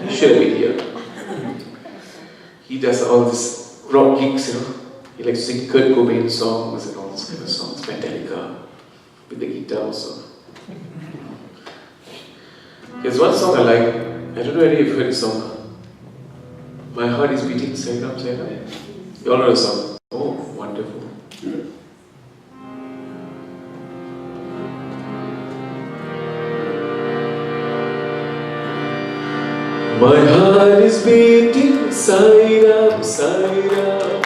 He should have been here. He does all this rock gigs, He likes to sing Kurt Cobain songs and all those kind of songs, Metallica, with the guitar also. There's one song I like. I don't know whether you've heard the song. My heart is beating, Sairam, Sairam. You all know the song? Oh, wonderful. My heart is beating, Sairam, Sairam.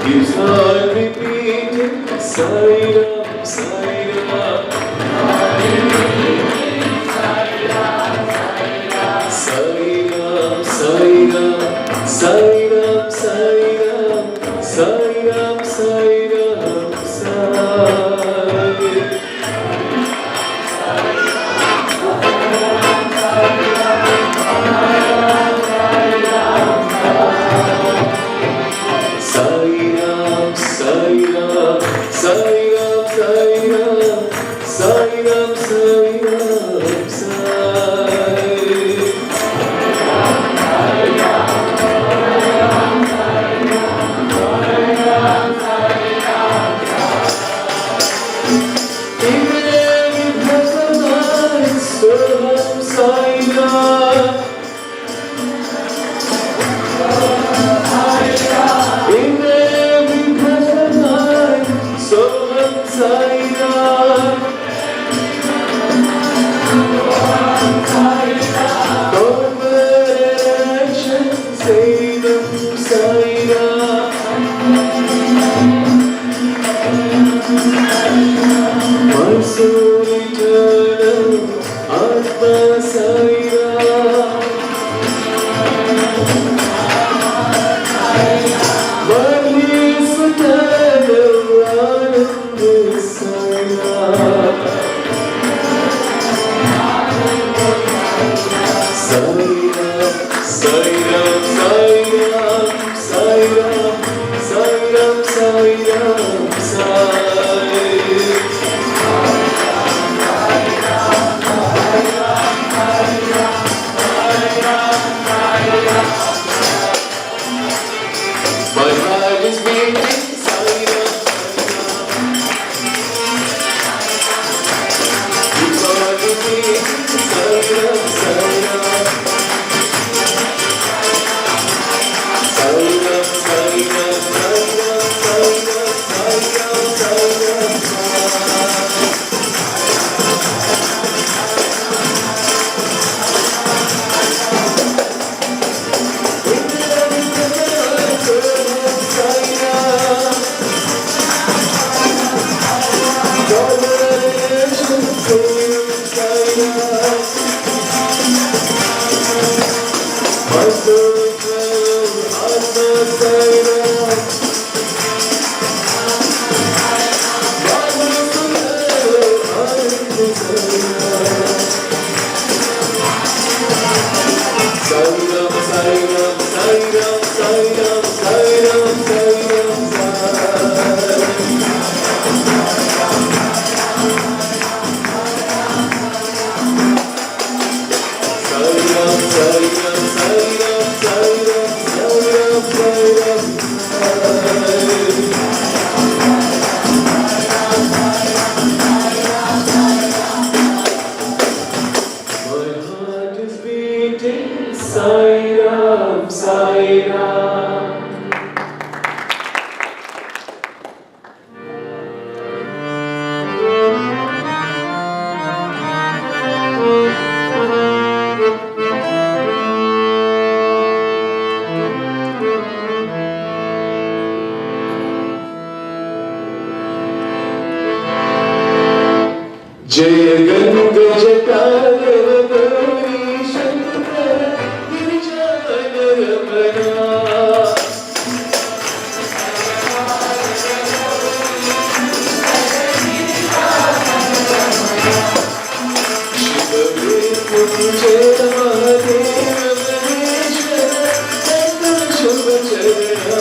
His heart repeating, Sairam, Sairam. Sairam, Sairam, Sairam, Sairam, Sairam, Sairam, Sairam. Sairam, Sairam, Sairam, Sairam, Sairam, Sairam, my soul eternal, Atma Sairam. My bliss eternal, Ananda Sairam. Sairam, Sairam, Sairam, Sairam, Sairam, Sairam, Sairam. My heart is beating, Sairam, Sairam. His heart is beating, Sairam, Sairam. जय गंगा जटाधर गौरी शंकर गिरिजावन रमणा शिव मृत्युंजय महादेव महेश्वर सकल शुभ चरणा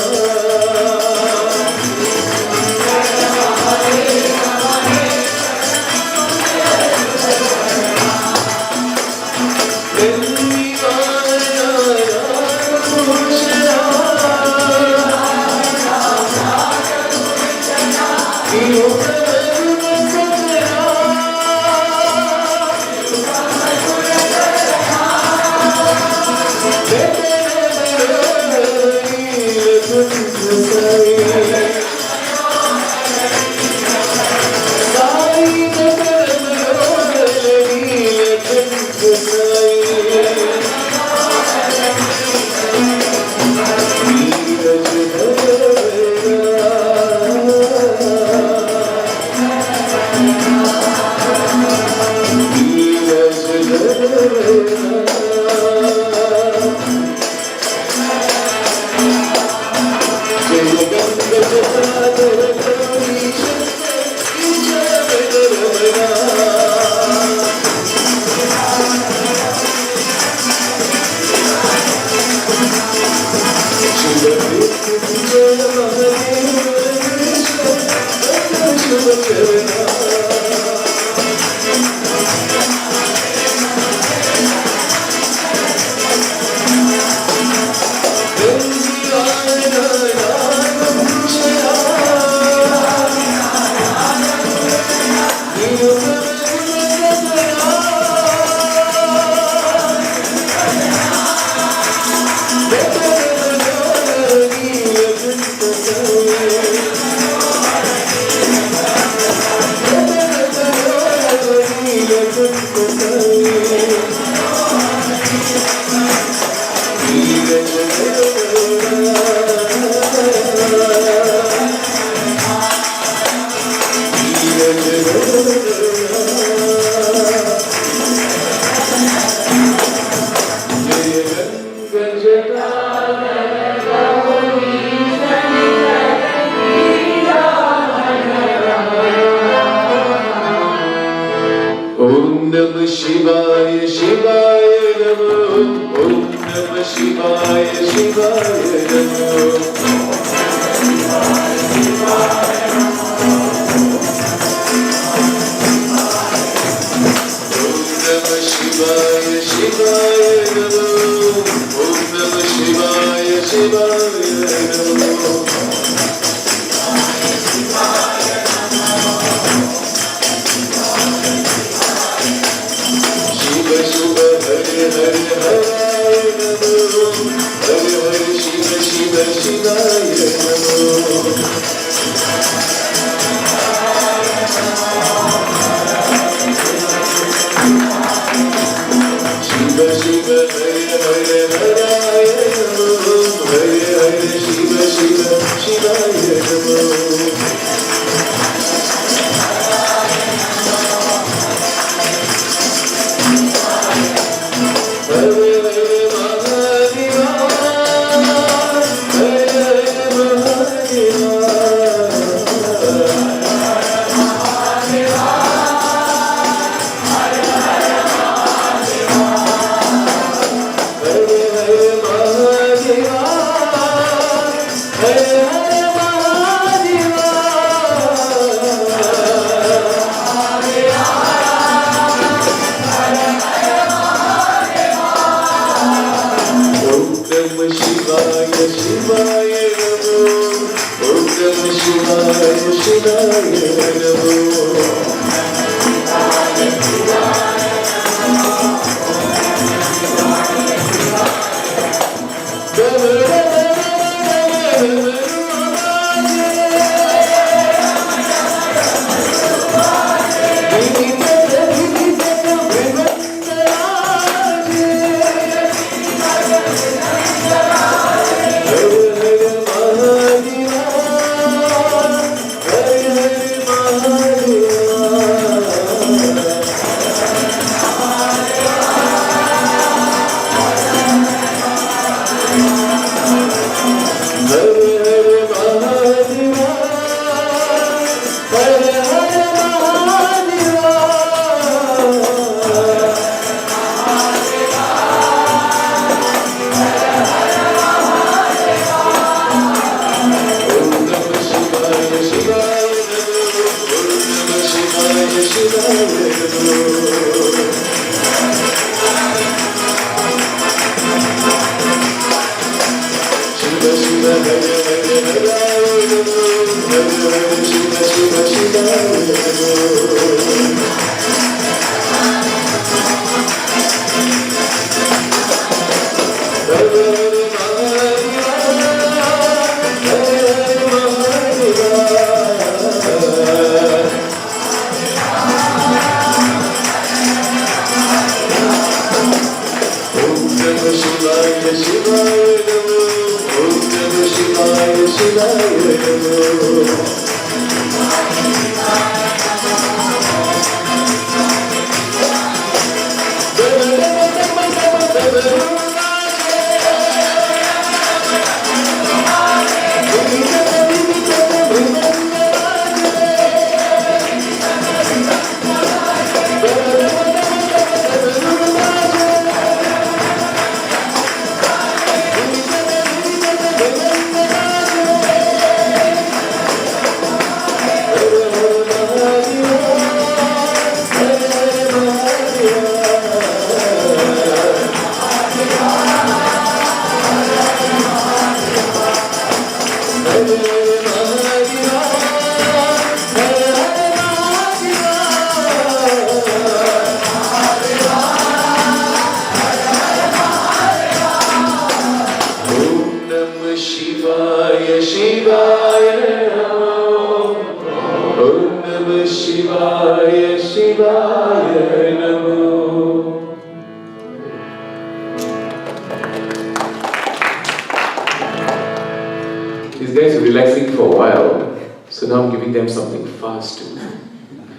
These guys are relaxing for a while, so now I'm giving them something fast to do,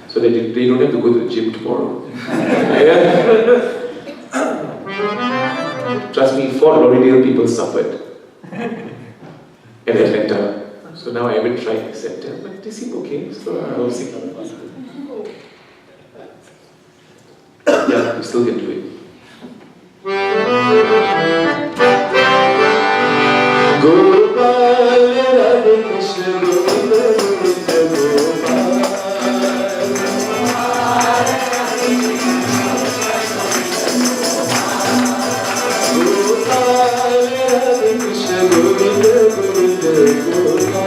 so that they don't have to go to the gym tomorrow. Trust me, 4 Lauderdale people suffered in Atlanta. So now I haven't tried this center, but they seem okay, so I'll see. Yeah, you still can do it. Gopal, Radhe Krishna, Govinda, Govinda, Gopal, Radhe Krishna, Govinda, Govinda, Gopal.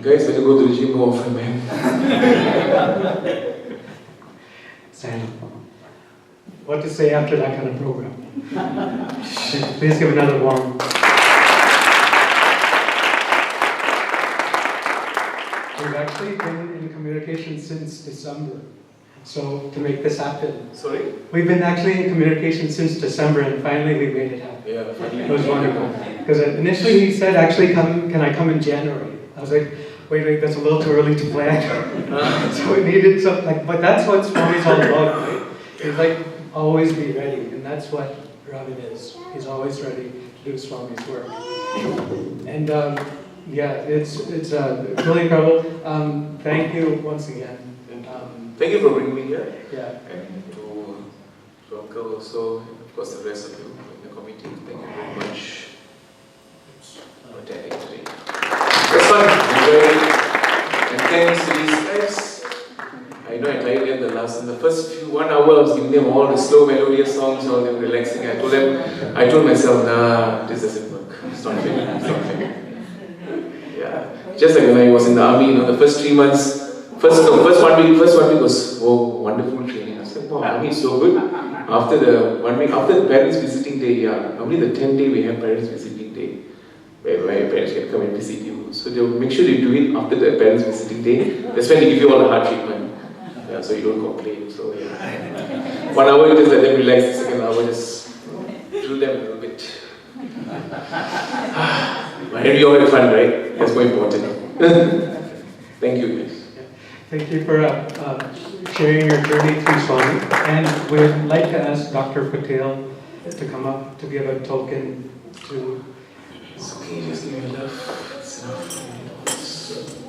Guys, better go to the gym more often, man. Sam, what to say after that kind of program? Please give another warm. We've actually been in communication since December. So to make this happen. Sorry? We've been actually in communication since December, and finally we made it happen. Yeah, finally. It was wonderful. Because initially he said, actually, can I come in January? I was like, wait, that's a little too early to plan. So we needed something, like, but that's what Swami's all about, right? It's like, always be ready, and that's what Ravin is. He's always ready to do Swami's work. And yeah, it's really incredible. Thank you once again. Thank you for bringing me here. Yeah. And to Uncle also, of course the rest of you in the committee. Thank you very much for attending today. That's fun. Enjoy it. And thanks to these guys. I know I tried them in the first 1 hour I was giving them all the slow melodious songs, all them relaxing. I told myself, nah, this doesn't work. It's not fair. It's not fair. Yeah. Just like when I was in the army, the first 3 months, first 1 week was wonderful training. I said, wow, army is so good. After the 1 week, after the parents visiting day, only the 10th day we have parents visiting day, where your parents can come and visit you. So they will make sure you do it after the parents visiting day. That's when they give you all the hard treatment. Yeah, so you don't complain. So yeah. 1 hour you just let them relax, the second hour just drill them a little bit. But we all had fun, right? That's more important. Thank you guys. Thank you for sharing your journey through Swami. And we'd like to ask Dr. Patel to come up to give a token to... It's okay, just give me love. It's enough.